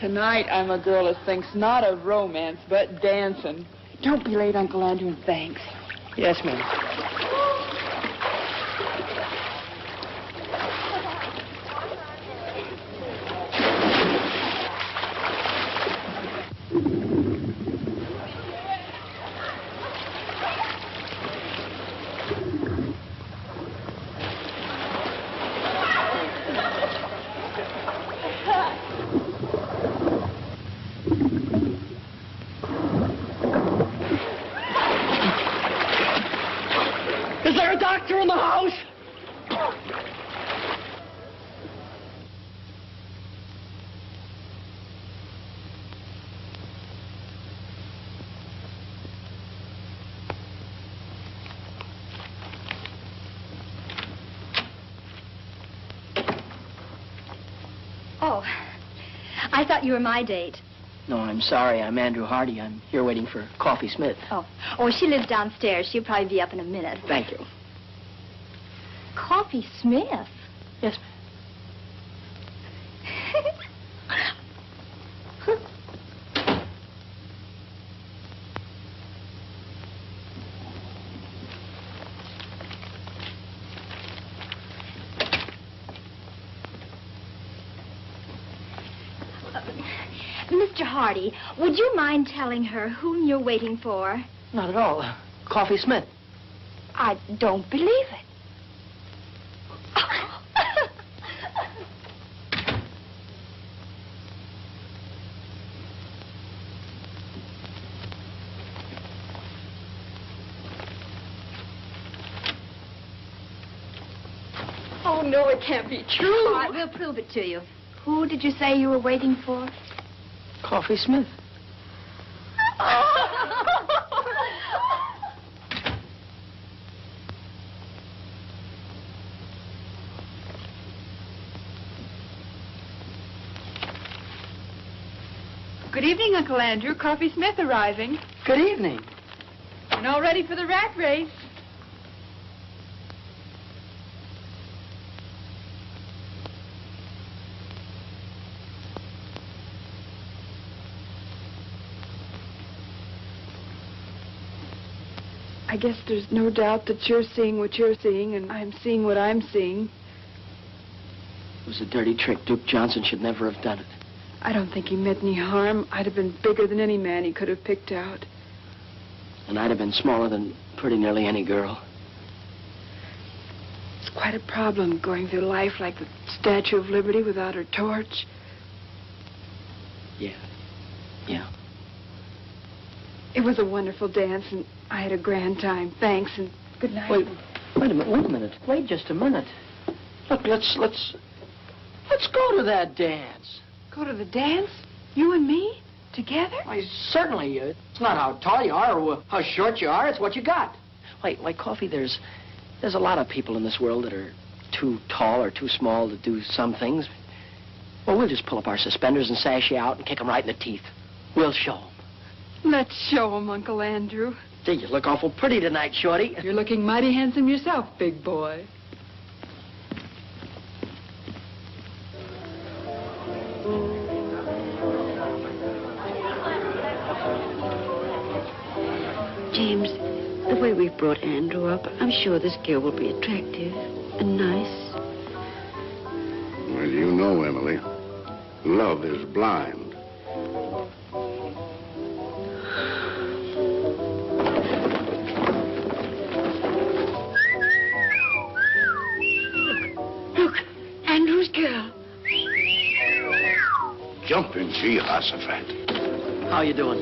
Tonight, I'm a girl that thinks not of romance, but dancing. Don't be late, Uncle Andrew, and thanks. Yes, ma'am. Is there a doctor in the house? Oh, I thought you were my date. No, I'm sorry. I'm Andrew Hardy. I'm here waiting for Coffee Smith. Oh, she lives downstairs. She'll probably be up in a minute. Thank you. Coffee Smith? Yes, Mr. Hardy, would you mind telling her whom you're waiting for? Not at all. Coffee Smith. I don't believe it. Oh, no, it can't be true. All right, we'll prove it to you. Who did you say you were waiting for? Coffee Smith. Good evening, Uncle Andrew. Coffee Smith arriving. Good evening. And all ready for the rat race. I guess there's no doubt that you're seeing what you're seeing, and I'm seeing what I'm seeing. It was a dirty trick. Duke Johnson should never have done it. I don't think he meant any harm. I'd have been bigger than any man he could have picked out. And I'd have been smaller than pretty nearly any girl. It's quite a problem going through life like the Statue of Liberty without her torch. Yeah. Yeah. It was a wonderful dance, and I had a grand time. Thanks, and good night. Wait a minute. Wait just a minute. Look, let's go to that dance. Go to the dance? You and me? Together? Why, certainly. It's not how tall you are or how short you are. It's what you got. Why, Coffee, there's a lot of people in this world that are too tall or too small to do some things. Well, we'll just pull up our suspenders and sash you out and kick them right in the teeth. We'll show them. Let's show 'em, Uncle Andrew. Gee, you look awful pretty tonight, Shorty. You're looking mighty handsome yourself, big boy. James, the way we've brought Andrew up, I'm sure this girl will be attractive and nice. Well, you know, Emily, love is blind. Look, Andrew's girl. Jumping Jehoshaphat. How you doing?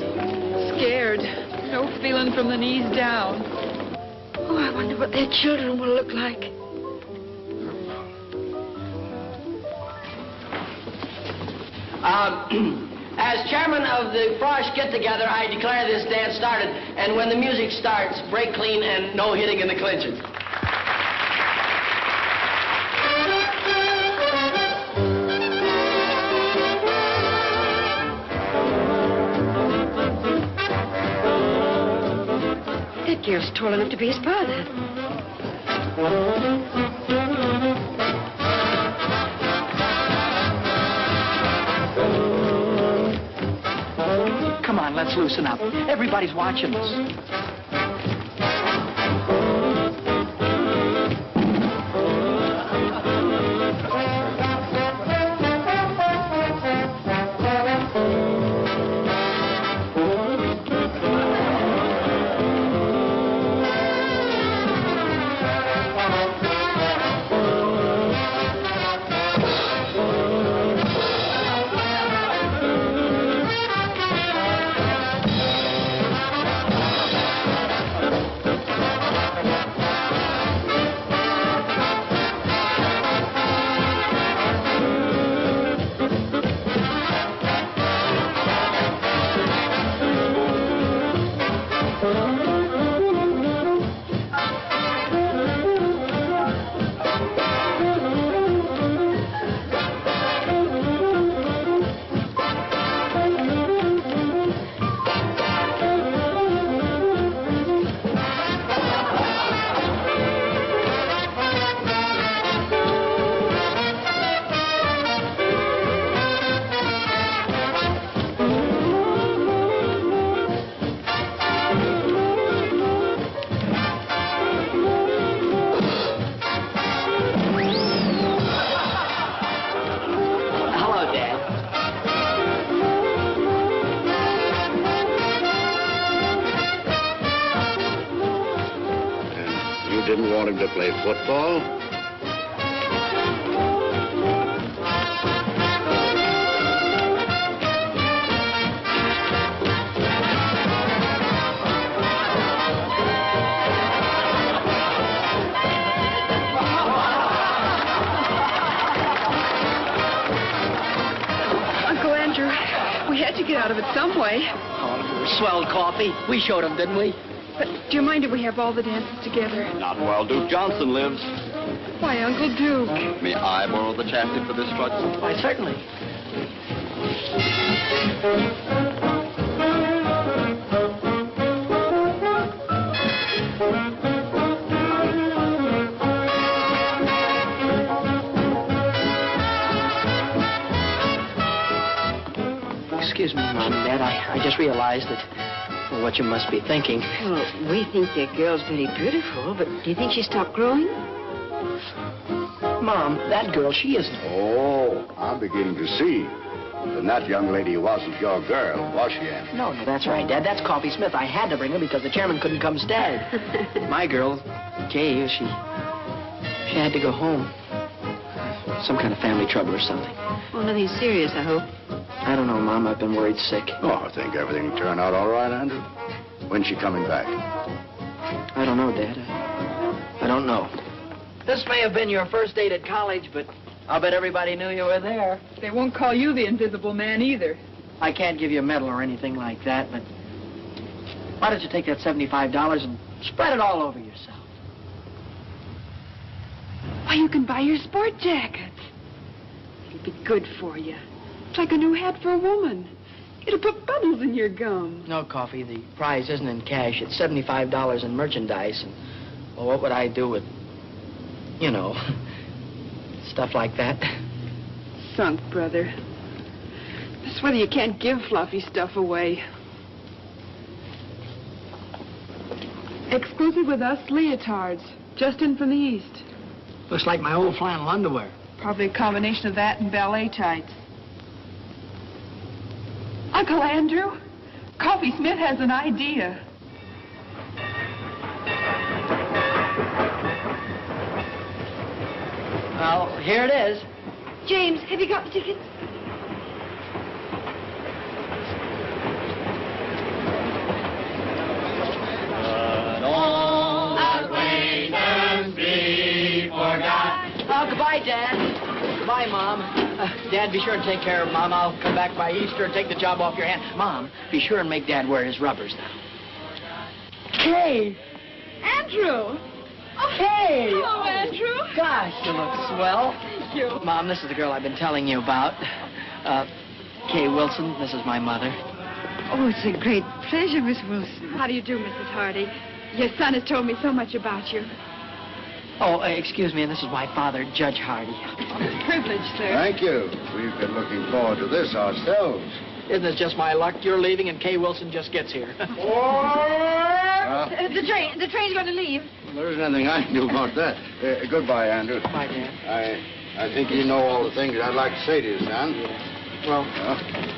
Scared. No feeling from the knees down. Oh, I wonder what their children will look like. As chairman of the Frosh get-together, I declare this dance started. And when the music starts, break clean and no hitting in the clinches. That girl's tall enough to be his father. Come on, let's loosen up. Everybody's watching us. want him to play football? Uncle Andrew, we had to get out of it some way. Oh, you were swell, Coffee. We showed him, didn't we? But do you mind if we have all the dances together? Not while Duke Johnson lives. Why, Uncle Duke? May I borrow the chassis for this truck? Why, certainly. Excuse me, Mom and Dad. I just realized that what you must be thinking. Well, we think your girl's very beautiful, but do you think she stopped growing? Mom, that girl, she isn't. Oh, I'm beginning to see. Then that young lady wasn't your girl, was she, Andy? No, that's right, Dad. That's Coffee Smith. I had to bring her because the chairman couldn't come stay. My girl, Kay, she had to go home. Some kind of family trouble or something. Oh, nothing serious, I hope. I don't know, Mom. I've been worried sick. Oh, I think everything will turn out all right, Andrew. When's she coming back? I don't know, Dad. I don't know. This may have been your first date at college, but I'll bet everybody knew you were there. They won't call you the Invisible Man either. I can't give you a medal or anything like that, but why don't you take that $75 and spread it all over yourself? Why, you can buy your sport jackets. It'll be good for you. It's like a new hat for a woman. It'll put bubbles in your gum. No, Coffee. The prize isn't in cash. It's $75 in merchandise. And, well, what would I do with, you know, stuff like that? Sunk, brother. That's whether you can't give fluffy stuff away. Exclusive with us, leotards. Just in from the east. Looks like my old flannel underwear. Probably a combination of that and ballet tights. Uncle Andrew, Coffee Smith has an idea. Well, here it is. James, have you got the tickets? Oh, goodbye, Dad. Goodbye, Mom. Dad, be sure and take care of Mom. I'll come back by Easter and take the job off your hand. Mom, be sure and make Dad wear his rubbers now. Kay! Andrew! Kay! Hello, Andrew. Gosh, you look swell. Thank you. Mom, this is the girl I've been telling you about. Kay Wilson. This is my mother. Oh, it's a great pleasure, Miss Wilson. How do you do, Mrs. Hardy? Your son has told me so much about you. Oh, excuse me, and this is my father, Judge Hardy. Privilege, sir. Thank you. We've been looking forward to this ourselves. Isn't it just my luck? You're leaving and Kay Wilson just gets here. The train's going to leave. Well, there isn't anything I can do about that. Goodbye, Andrew. Bye, Dad. I think you know all the things I'd like to say to you, son. Well,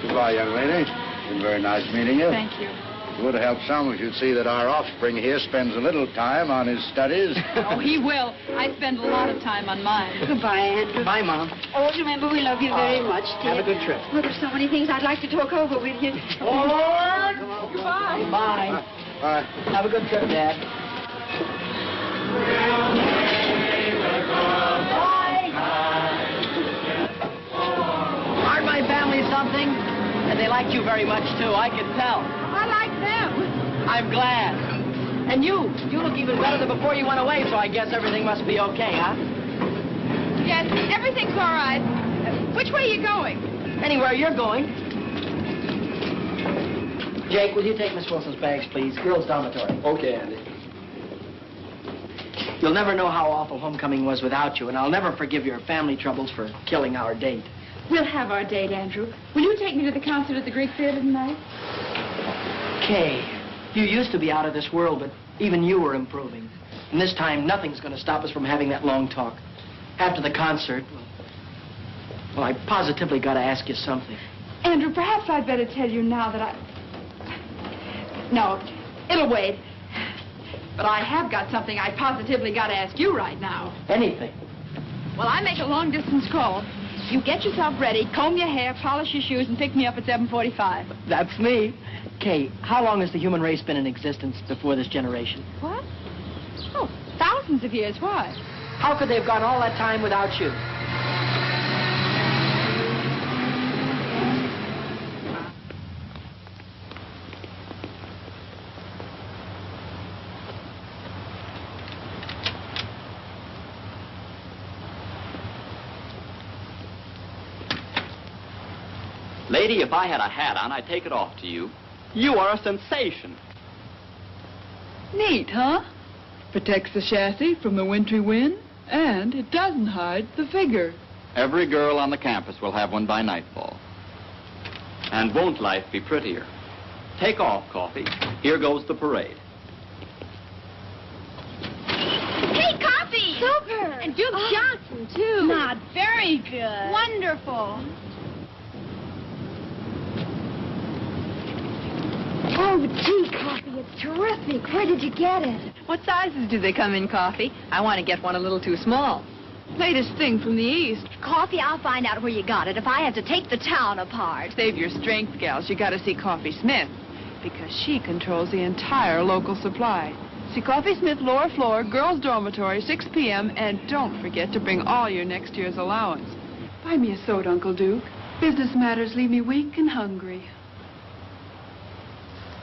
goodbye, young lady. It's been very nice meeting you. Thank you. It would help some if you'd see that our offspring here spends a little time on his studies. Oh, he will. I spend a lot of time on mine. Goodbye, Andrew. Bye, Mom. Always remember we love you very much, dear. Have a good trip. Well, there's so many things I'd like to talk over with you. Goodbye. Bye. Bye. Have a good trip, Dad. Bye. Aren't my family something? And they liked you very much, too. I can tell. I like them. I'm glad. And you look even better than before you went away, so I guess everything must be okay, huh? Yes, everything's all right. Which way are you going? Anywhere you're going. Jake, will you take Miss Wilson's bags, please? Girls' dormitory. Okay, Andy. You'll never know how awful homecoming was without you, and I'll never forgive your family troubles for killing our date. We'll have our date, Andrew. Will you take me to the concert at the Greek Theater tonight? Kay, you used to be out of this world, but even you were improving. And this time, nothing's going to stop us from having that long talk. After the concert, well, I positively got to ask you something. Andrew, perhaps I'd better tell you now that No, it'll wait. But I have got something I positively got to ask you right now. Anything. Well, I make a long-distance call. You get yourself ready, comb your hair, polish your shoes, and pick me up at 7:45. That's me. Kay, how long has the human race been in existence before this generation? What? Oh, thousands of years. Why? How could they have gone all that time without you? Lady, if I had a hat on, I'd take it off to you. You are a sensation. Neat, huh? Protects the chassis from the wintry wind, and it doesn't hide the figure. Every girl on the campus will have one by nightfall. And won't life be prettier? Take off, Coffee. Here goes the parade. Hey, Coffee! Super! And Duke Johnson, too. Not very good. Wonderful. Oh, gee, Coffee, it's terrific. Where did you get it? What sizes do they come in, Coffee? I want to get one a little too small. Latest thing from the East. Coffee, I'll find out where you got it if I have to take the town apart. Save your strength, gals. You got to see Coffee Smith, because she controls the entire local supply. See Coffee Smith, lower floor, girls' dormitory, 6 p.m., and don't forget to bring all your next year's allowance. Buy me a soda, Uncle Duke. Business matters leave me weak and hungry.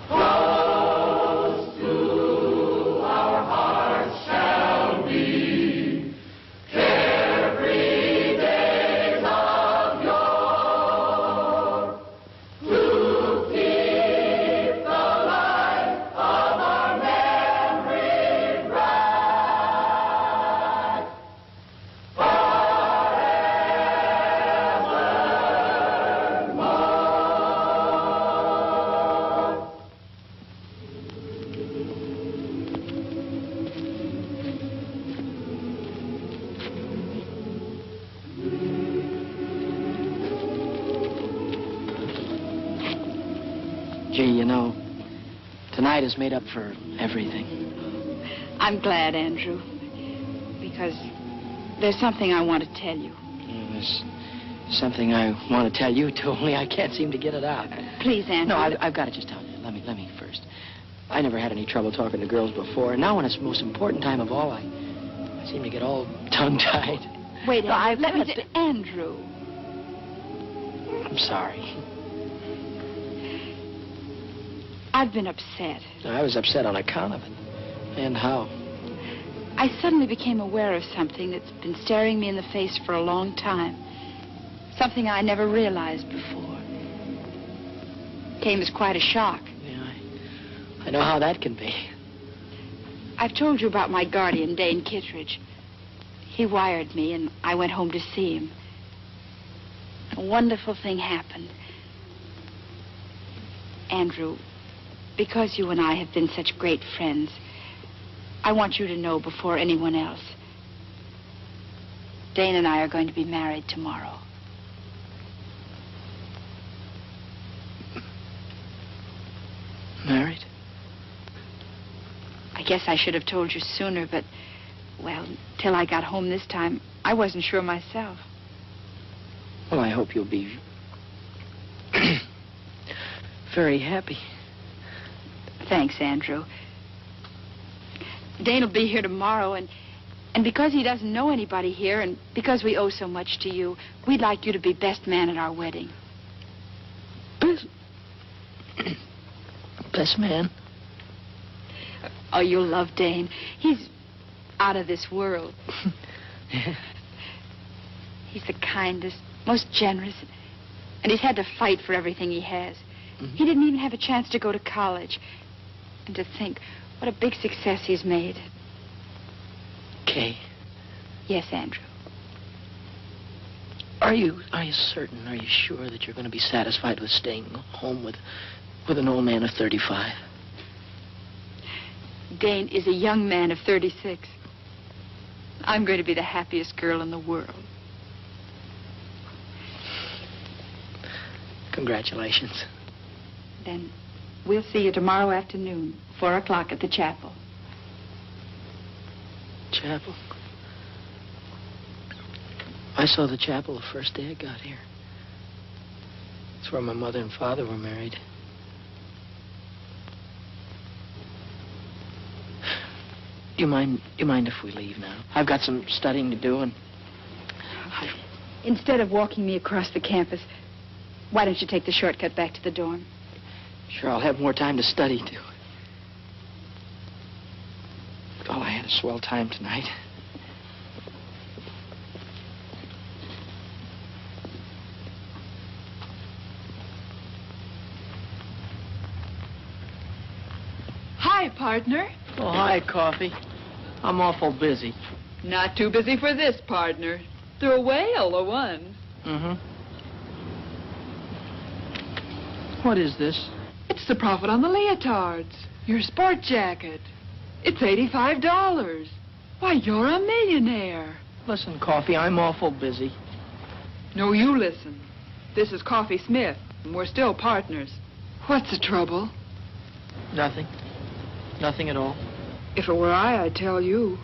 Close to our hearts shall be carefree days of yore, to keep the light of our memory bright forevermore. Gee, you know, tonight is made up for everything. I'm glad, Andrew, because there's something I want to tell you. There's something I want to tell you, too, only I can't seem to get it out. Please, Andrew. No, I've got to just tell you. Let me first. I never had any trouble talking to girls before, and now when it's the most important time of all, I seem to get all tongue-tied. Wait, No, I've let me got to- Andrew. I'm sorry. I've been upset. I was upset on account of it. And how? I suddenly became aware of something that's been staring me in the face for a long time. Something I never realized before. Came as quite a shock. Yeah, I know how that can be. I've told you about my guardian, Dane Kittredge. He wired me, and I went home to see him. A wonderful thing happened. Andrew, because you and I have been such great friends, I want you to know before anyone else. Dane and I are going to be married tomorrow. Married? I guess I should have told you sooner, but, well, till I got home this time, I wasn't sure myself. Well, I hope you'll be very happy. Thanks, Andrew. Dane will be here tomorrow, and because he doesn't know anybody here, and because we owe so much to you, we'd like you to be best man at our wedding. Best man? Oh, you'll love Dane. He's out of this world. He's the kindest, most generous, and he's had to fight for everything he has. He didn't even have a chance to go to college. And to think what a big success he's made. Kay, Yes, Andrew. are you certain, are you sure that you're going to be satisfied with staying home with an old man of 35? Dane is a young man of 36. I'm going to be the happiest girl in the world. Congratulations. Then we'll see you tomorrow afternoon, 4 o'clock at the chapel. chapel. I saw the chapel the first day I got here. It's where my mother and father were married. You mind if we leave now? I've got some studying to do, and Instead of walking me across the campus, why don't you take the shortcut back to the dorm? sure I'll have more time to study, too. Oh, I had a swell time tonight. Hi, partner. Oh, hi, Coffee. I'm awful busy. Not too busy for this, partner. They're a whale, a one. Mm-hmm. What is this? It's the profit on the leotards. Your sport jacket. It's $85. Why, you're a millionaire. Listen, Coffee, I'm awful busy. No, you listen. This is Coffee Smith, and we're still partners. What's the trouble? Nothing. Nothing at all. If it were I'd tell you.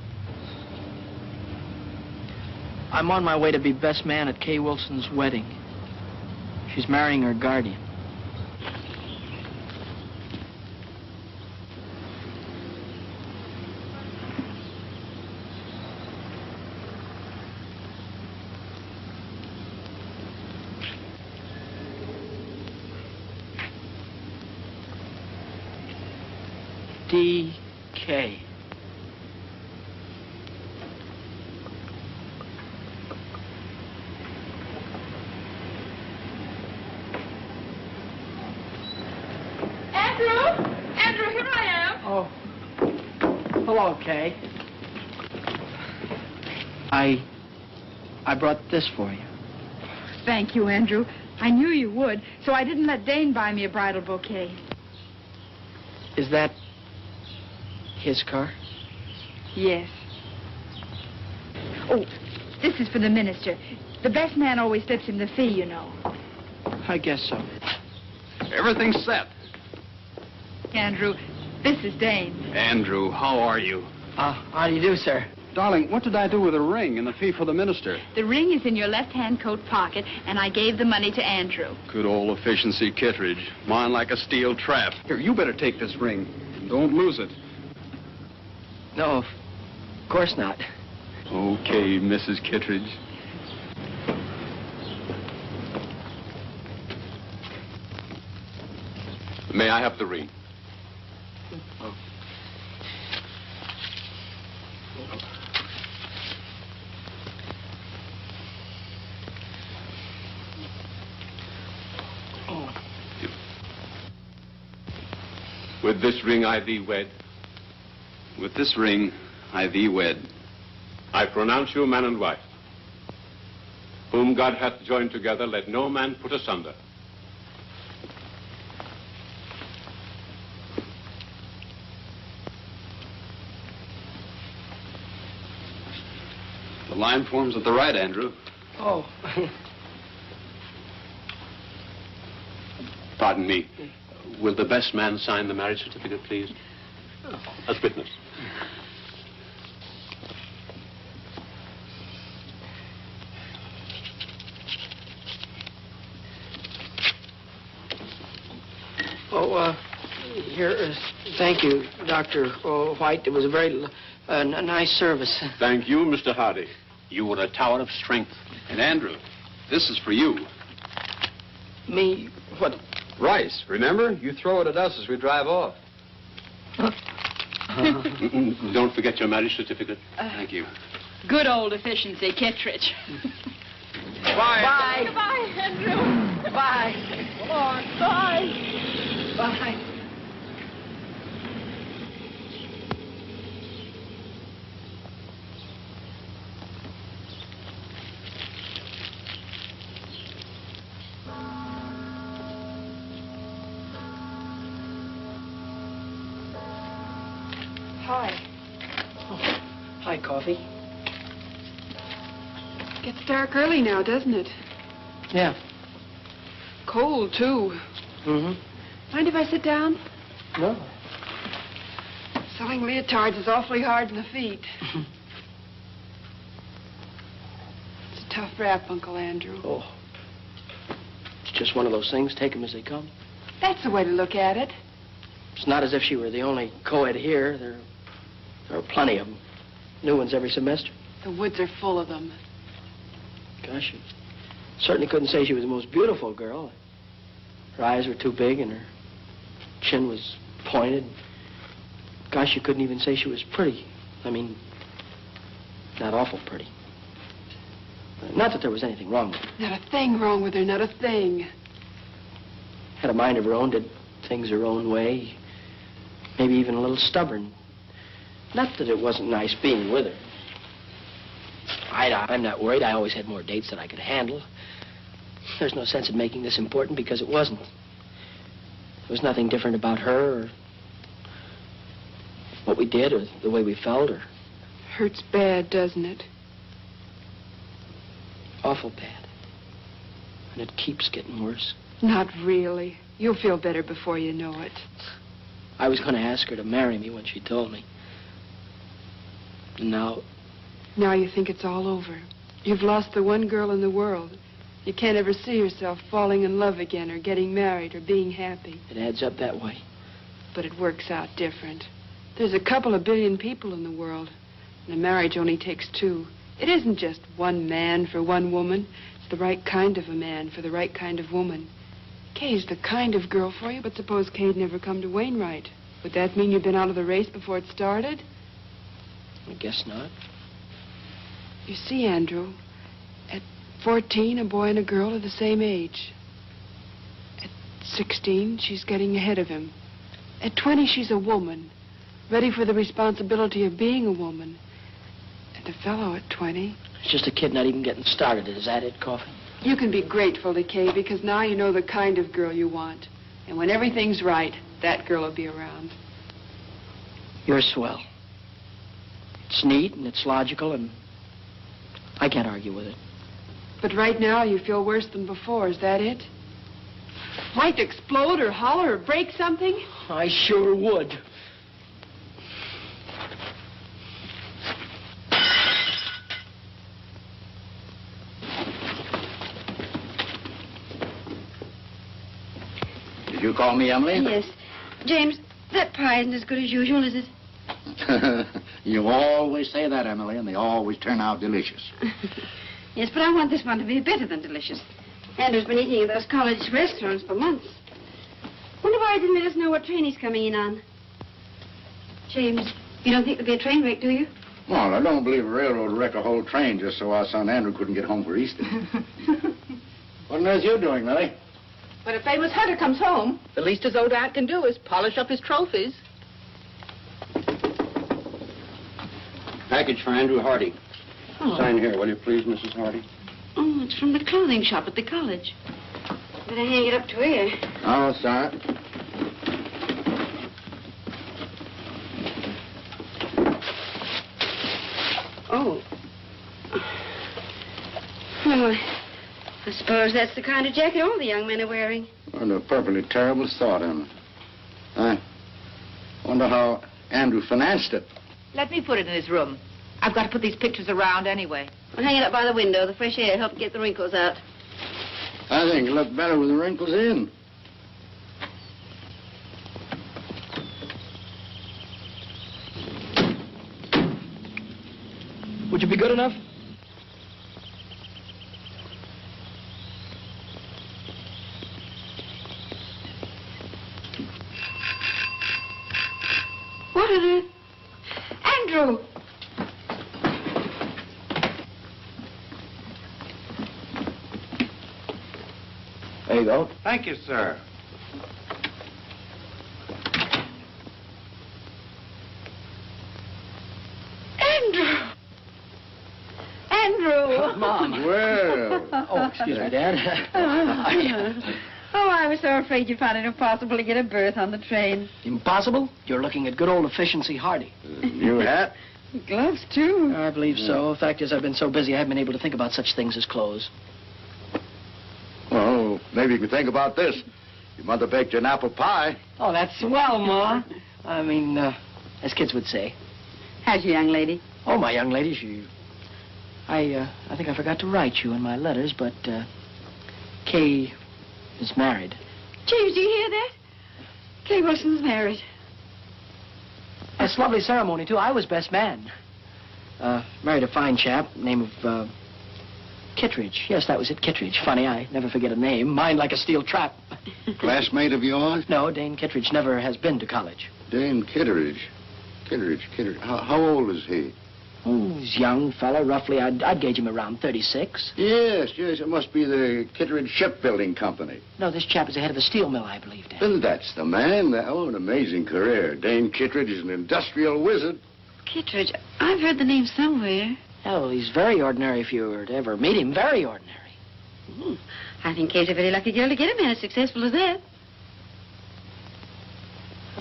I'm on my way to be best man at Kay Wilson's wedding. She's marrying her guardian. DK. Andrew, here I am. Oh. Hello, Kay. I brought this for you. Thank you, Andrew. I knew you would, so I didn't let Dane buy me a bridal bouquet. Is that his car? Yes. Oh, this is for the minister. The best man always slips him the fee, you know. I guess so. Everything's set. Andrew, this is Dane. Andrew, how are you? How do you do, sir? Darling, what did I do with the ring and the fee for the minister? The ring is in your left-hand coat pocket, and I gave the money to Andrew. Good old efficiency Kittredge. Mine like a steel trap. Here, you better take this ring. Don't lose it. No, of course not. Okay, Mrs. Kittredge. May I have the ring? Oh. With this ring I thee wed. With this ring I thee wed. I pronounce you man and wife. Whom God hath joined together, let no man put asunder. The line forms at the right, Andrew. Oh. Pardon me. Will the best man sign the marriage certificate, please? As witness. Oh, here is... Thank you, Dr. White. It was a very nice service. Thank you, Mr. Hardy. You were a tower of strength. And Andrew, this is for you. Me? What? Rice, remember? You throw it at us as we drive off. Don't forget your marriage certificate. Thank you. Good old efficiency, Kittredge. Bye. Bye. Goodbye, Andrew. Bye. Come on. Bye. Bye. Hi. Oh, hi, Coffee. Gets dark early now, doesn't it? Yeah. Cold, too. Mm-hmm. Mind if I sit down? No. Selling leotards is awfully hard on the feet. tough rap, Uncle Andrew. Oh. It's just one of those things. Take them as they come. That's the way to look at it. It's not as if she were the only co-ed here. There are plenty of them. New ones every semester. The woods are full of them. Gosh, you certainly couldn't say she was the most beautiful girl. Her eyes were too big and her chin was pointed. Gosh, you couldn't even say she was pretty. I mean, not awful pretty. Not that there was anything wrong with her. Not a thing wrong with her, not a thing. Had a mind of her own, did things her own way. Maybe even a little stubborn. Not that it wasn't nice being with her. I'm not worried. I always had more dates than I could handle. There's no sense in making this important because it wasn't. There was nothing different about her or what we did or the way we felt or... Hurts bad, doesn't it? Awful bad. And it keeps getting worse. Not really. You'll feel better before you know it. I was going to ask her to marry me when she told me. And now... Now you think it's all over. You've lost the one girl in the world. You can't ever see yourself falling in love again or getting married or being happy. It adds up that way. But it works out different. There's a couple of billion people in the world, and a marriage only takes two. It isn't just one man for one woman. It's the right kind of a man for the right kind of woman. Kay's the kind of girl for you, but suppose Kay'd never come to Wainwright. Would that mean you'd been out of the race before it started? I guess not. You see, Andrew, at 14, a boy and a girl are the same age. At 16, she's getting ahead of him. At 20, she's a woman, ready for the responsibility of being a woman. And a fellow at 20... It's just a kid not even getting started. Is that it, Coffee? You can be grateful to Kay because now you know the kind of girl you want. And when everything's right, that girl will be around. You're swell. It's neat and it's logical and I can't argue with it. But right now you feel worse than before. Is that it? Like to explode or holler or break something? I sure would. Did you call me, Emily? Yes. James, that pie isn't as good as usual, is it? You always say that, Emily, and they always turn out delicious. Yes, but I want this one to be better than delicious. Andrew's been eating at those college restaurants for months. Wonder why he didn't let us know what train he's coming in on. James, you don't think there'll be a train wreck, do you? Well, I don't believe a railroad wreck a whole train just so our son Andrew couldn't get home for Easter. What on earth are you doing, Millie? When a famous hunter comes home, the least his old dad can do is polish up his trophies. Package for Andrew Hardy. Oh. Sign here, will you please, Mrs. Hardy? Oh, it's from the clothing shop at the college. Better hang it up to here. Oh, sorry. Oh. Well, I suppose that's the kind of jacket all the young men are wearing. What a perfectly terrible thought, Emma. I wonder how Andrew financed it. Let me put it in his room. I've got to put these pictures around anyway. Well, hang it up by the window. The fresh air helps get the wrinkles out. I think it'll look better with the wrinkles in. Would you be good enough? What are the... Andrew! There you go. Thank you, sir. Andrew! Andrew! Mom. Well. Oh, excuse me, Dad. Oh, I was so afraid you'd find it impossible to get a berth on the train. Impossible? You're looking at good old efficiency Hardy. New hat? Gloves, too. I believe so. The fact is, I've been so busy, I haven't been able to think about such things as clothes. Well, maybe you could think about this. Your mother baked you an apple pie. Oh, that's swell, Ma. I mean, as kids would say. How's your young lady? Oh, my young lady, I think I forgot to write you in my letters, but Kay is married. James, do you hear that? Kay Wilson's married. That's a lovely ceremony, too. I was best man. Married a fine chap, name of Kittredge. Yes, that was it, Kittredge. Funny, I never forget a name. Mine like a steel trap. Classmate of yours? No, Dane Kittredge never has been to college. Dane Kittredge. Kittredge. How old is he? Oh, he's a young fellow, roughly. I'd gauge him around 36. Yes, it must be the Kittredge Shipbuilding Company. No, this chap is the head of a steel mill, I believe, Dad. Then that's the man. Oh, an amazing career. Dane Kittredge is an industrial wizard. Kittredge, I've heard the name somewhere. Oh, he's very ordinary if you were to ever meet him. Very ordinary. I think Kay's a very lucky girl to get a man as successful as that.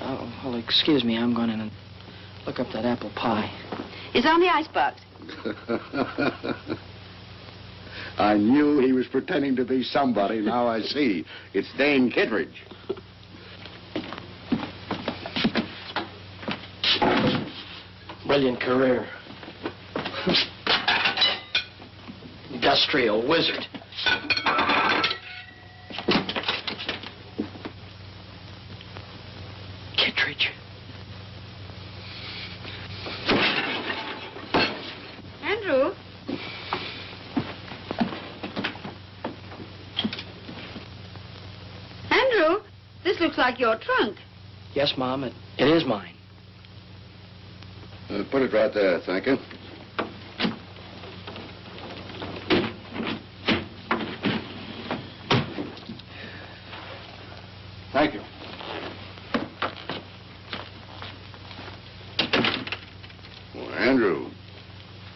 Oh, well, excuse me. I'm going in and look up that apple pie. It's on the icebox. I knew he was pretending to be somebody. Now I see. It's Dane Kittredge. Brilliant career. Industrial wizard. Kittredge. Andrew? Andrew, this looks like your trunk. Yes, Mom, it is mine. Put it right there, thank you. Thank you. Well, Andrew,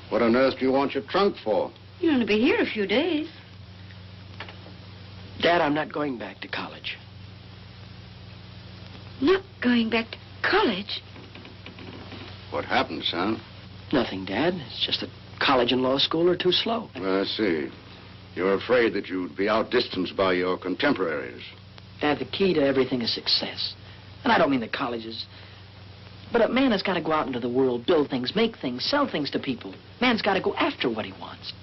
what on earth do you want your trunk for? You're going to be here a few days. Dad, I'm not going back to college. Not going back to college? What happened, son? Nothing, Dad. It's just that college and law school are too slow. I see. You're afraid that you'd be outdistanced by your contemporaries. Dad, the key to everything is success. And I don't mean the colleges. But a man has got to go out into the world, build things, make things, sell things to people. Man's got to go after what he wants.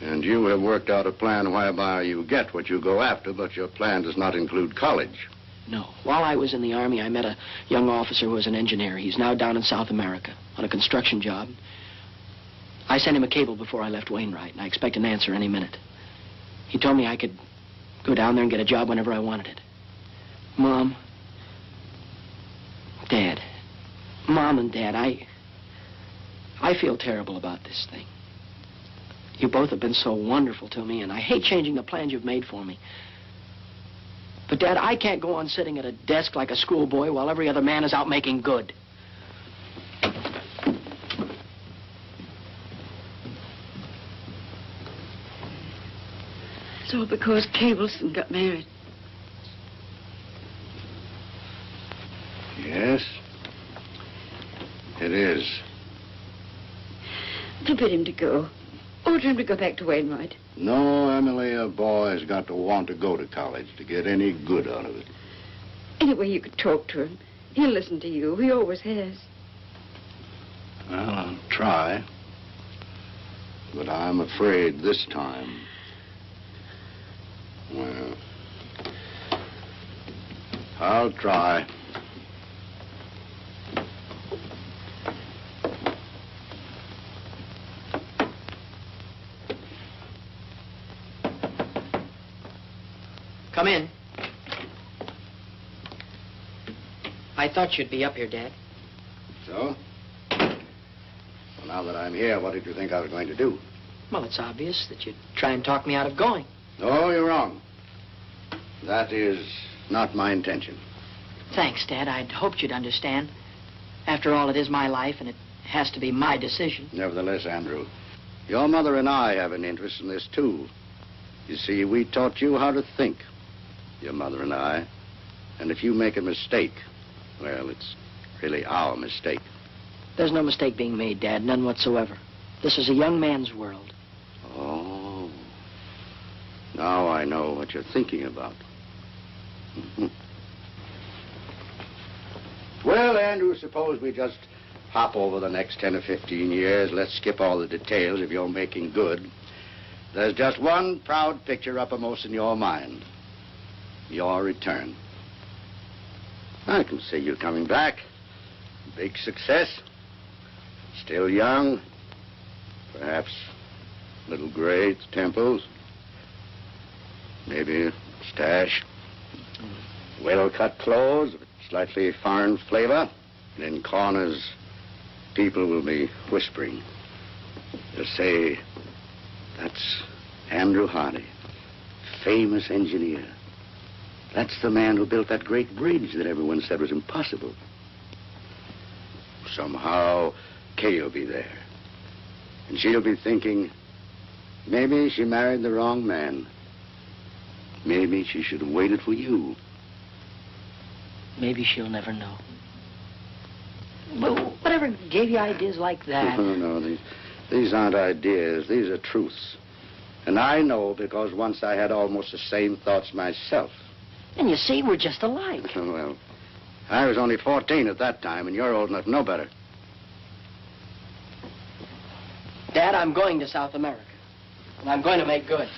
And you have worked out a plan whereby you get what you go after, but your plan does not include college. No. While I was in the Army, I met a young officer who was an engineer. He's now down in South America on a construction job. I sent him a cable before I left Wainwright, and I expect an answer any minute. He told me I could go down there and get a job whenever I wanted it. Mom, Dad, Mom and Dad, I feel terrible about this thing. You both have been so wonderful to me, and I hate changing the plans you've made for me. But, Dad, I can't go on sitting at a desk like a schoolboy while every other man is out making good. It's all because Kay Wilson got married. Yes, it is. Forbid him to go. Order him to go back to Wainwright. No, Emily, a boy's got to want to go to college to get any good out of it. Anyway, you could talk to him. He'll listen to you. He always has. Well, I'll try. But I'm afraid this time... Well, I'll try. Come in. I thought you'd be up here, Dad. So? Well, now that I'm here, what did you think I was going to do? Well, it's obvious that you'd try and talk me out of going. No, you're wrong. That is not my intention. Thanks, Dad. I'd hoped you'd understand. After all, it is my life, and it has to be my decision. Nevertheless, Andrew, your mother and I have an interest in this, too. You see, we taught you how to think, your mother and I. And if you make a mistake, well, it's really our mistake. There's no mistake being made, Dad, none whatsoever. This is a young man's world. Oh. Now I know what you're thinking about. Well, Andrew, suppose we just hop over the next 10 or 15 years. Let's skip all the details if you're making good. There's just one proud picture uppermost in your mind. Your return. I can see you coming back. Big success. Still young. Perhaps a little gray at the temples. Maybe a stash. Well-cut clothes, slightly foreign flavor. And in corners, people will be whispering. They'll say, that's Andrew Hardy, famous engineer. That's the man who built that great bridge that everyone said was impossible. Somehow, Kay will be there. And she'll be thinking, maybe she married the wrong man. Maybe she should have waited for you. Maybe she'll never know. But whatever gave you ideas like that? No, these aren't ideas. These are truths. And I know because once I had almost the same thoughts myself. And you see, we're just alike. Well, I was only 14 at that time, and you're old enough to know better. Dad, I'm going to South America. And I'm going to make good.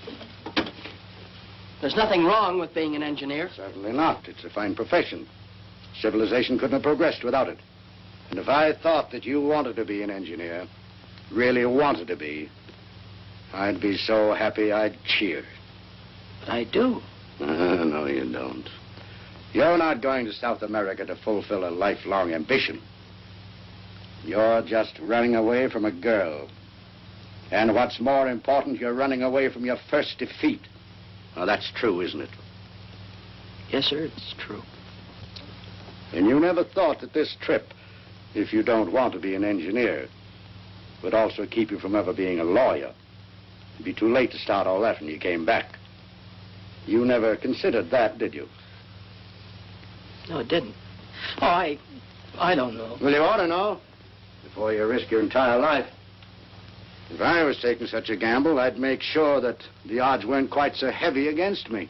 There's nothing wrong with being an engineer. Certainly not. It's a fine profession. Civilization couldn't have progressed without it. And if I thought that you wanted to be an engineer, really wanted to be, I'd be so happy I'd cheer. But I do. No, you don't. You're not going to South America to fulfill a lifelong ambition. You're just running away from a girl. And what's more important, you're running away from your first defeat. Now, that's true, isn't it? Yes, sir, it's true. And you never thought that this trip, if you don't want to be an engineer, would also keep you from ever being a lawyer. It'd be too late to start all that when you came back. You never considered that, did you? No, it didn't. Oh, I don't know. Well, you ought to know before you risk your entire life. If I was taking such a gamble, I'd make sure that the odds weren't quite so heavy against me.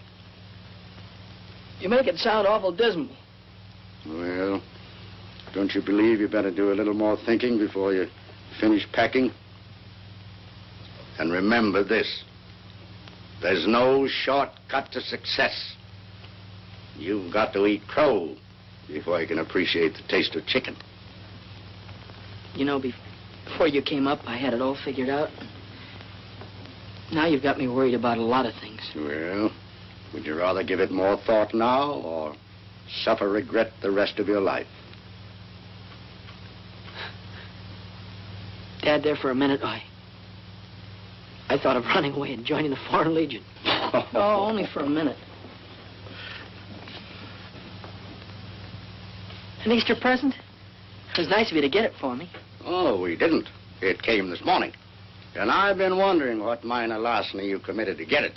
You make it sound awful dismal. Well, don't you believe you better do a little more thinking before you finish packing? And remember this. There's no shortcut to success. You've got to eat crow before you can appreciate the taste of chicken. You know, before you came up, I had it all figured out. Now you've got me worried about a lot of things. Well, would you rather give it more thought now or suffer regret the rest of your life? Dad, there for a minute, I thought of running away and joining the Foreign Legion. Oh, only for a minute. An Easter present? It was nice of you to get it for me. Oh, we didn't. It came this morning. And I've been wondering what minor larceny you committed to get it.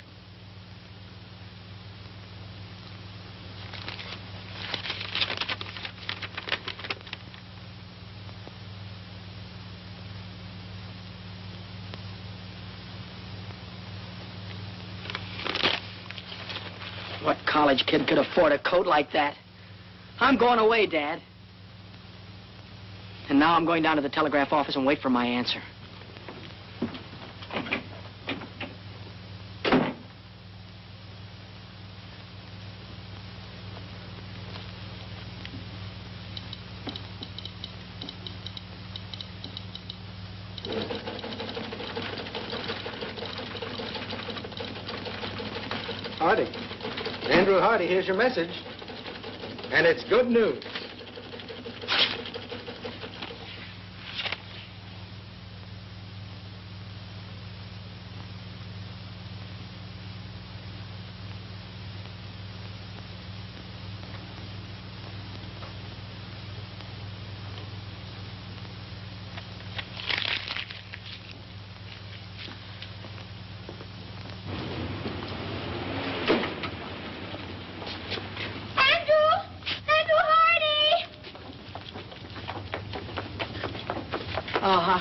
What college kid could afford a coat like that? I'm going away, Dad. And now I'm going down to the telegraph office and wait for my answer. Hardy. Andrew Hardy, here's your message. And it's good news.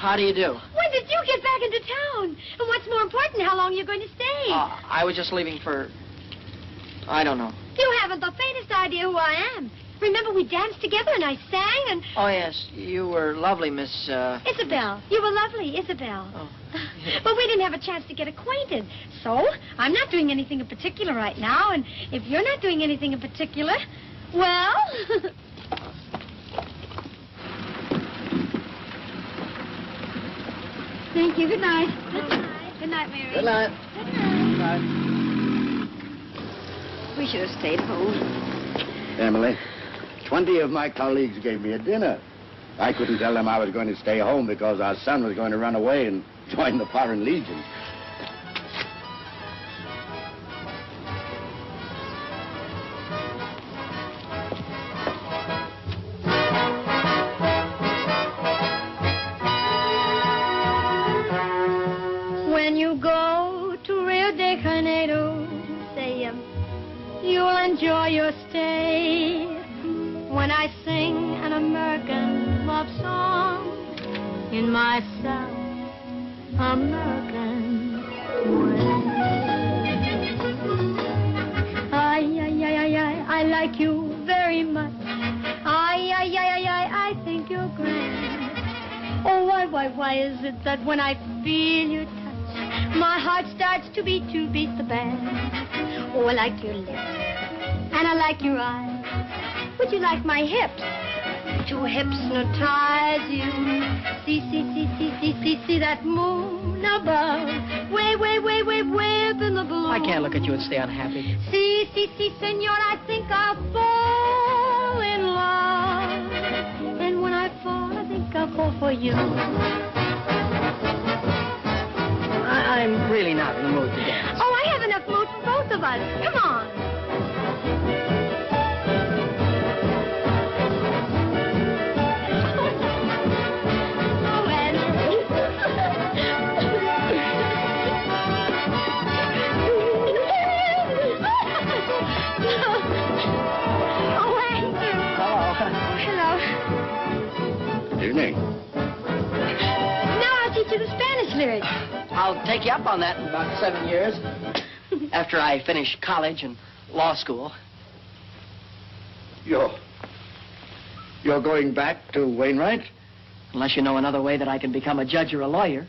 How do you do? When did you get back into town? And what's more important, how long are you going to stay? I was just leaving for... I don't know. You haven't the faintest idea who I am. Remember we danced together and I sang and... Oh, yes. You were lovely, Miss, Isabel. You were lovely, Isabel. Oh. But we didn't have a chance to get acquainted. So, I'm not doing anything in particular right now, and if you're not doing anything in particular, well... Thank you. Good night. Good night. Good night, Mary. Good night. Good night. We should have stayed home. Emily, 20 of my colleagues gave me a dinner. I couldn't tell them I was going to stay home because our son was going to run away and join the Foreign Legion. When you go to Rio de Janeiro, say you'll enjoy your stay. When I sing an American love song in my South American way. I like you very much. I think you're grand. Oh, why is it that when I feel your touch, my heart starts to beat the band? Oh, I like your lips, and I like your eyes. Would you like my hips to hypnotize you? See that moon above, way up in the blue. I can't look at you and stay unhappy. See, senor, I think I'll fall in love. And when I fall, I think I'll fall for you. I'm really not in the mood to dance. Oh, I have enough mood for both of us. Come on. Evening. Now I'll teach you the Spanish lyrics. I'll take you up on that in about 7 years. After I finish college and law school. You're going back to Wainwright? Unless you know another way that I can become a judge or a lawyer.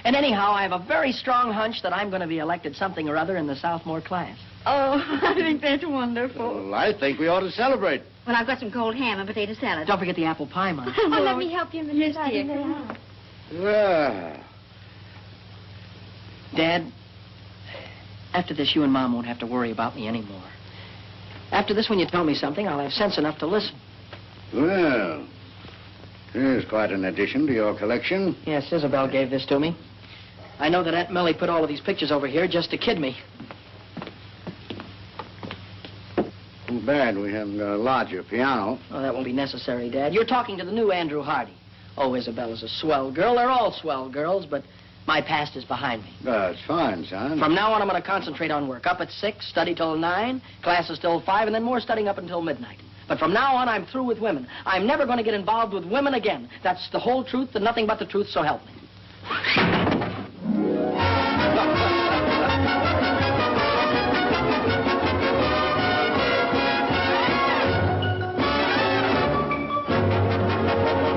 And anyhow, I have a very strong hunch that I'm going to be elected something or other in the sophomore class. Oh, I think that's wonderful. Well, I think we ought to celebrate. Well, I've got some cold ham and potato salad. Don't forget the apple pie, Mom. Oh, let me help you, Mrs. Yes, dear. Eisenhower. Well, Dad, after this, you and Mom won't have to worry about me anymore. After this, when you tell me something, I'll have sense enough to listen. well, here's quite an addition to your collection. Yes, Isabel gave this to me. I know that Aunt Millie put all of these pictures over here just to kid me. Too bad we haven't a larger piano. Oh, that won't be necessary, Dad. You're talking to the new Andrew Hardy. Oh, Isabella's a swell girl. They're all swell girls, but my past is behind me. That's fine, son. From now on, I'm going to concentrate on work. Up at 6, study till 9, classes till 5, and then more studying up until midnight. But from now on, I'm through with women. I'm never going to get involved with women again. That's the whole truth and nothing but the truth, so help me.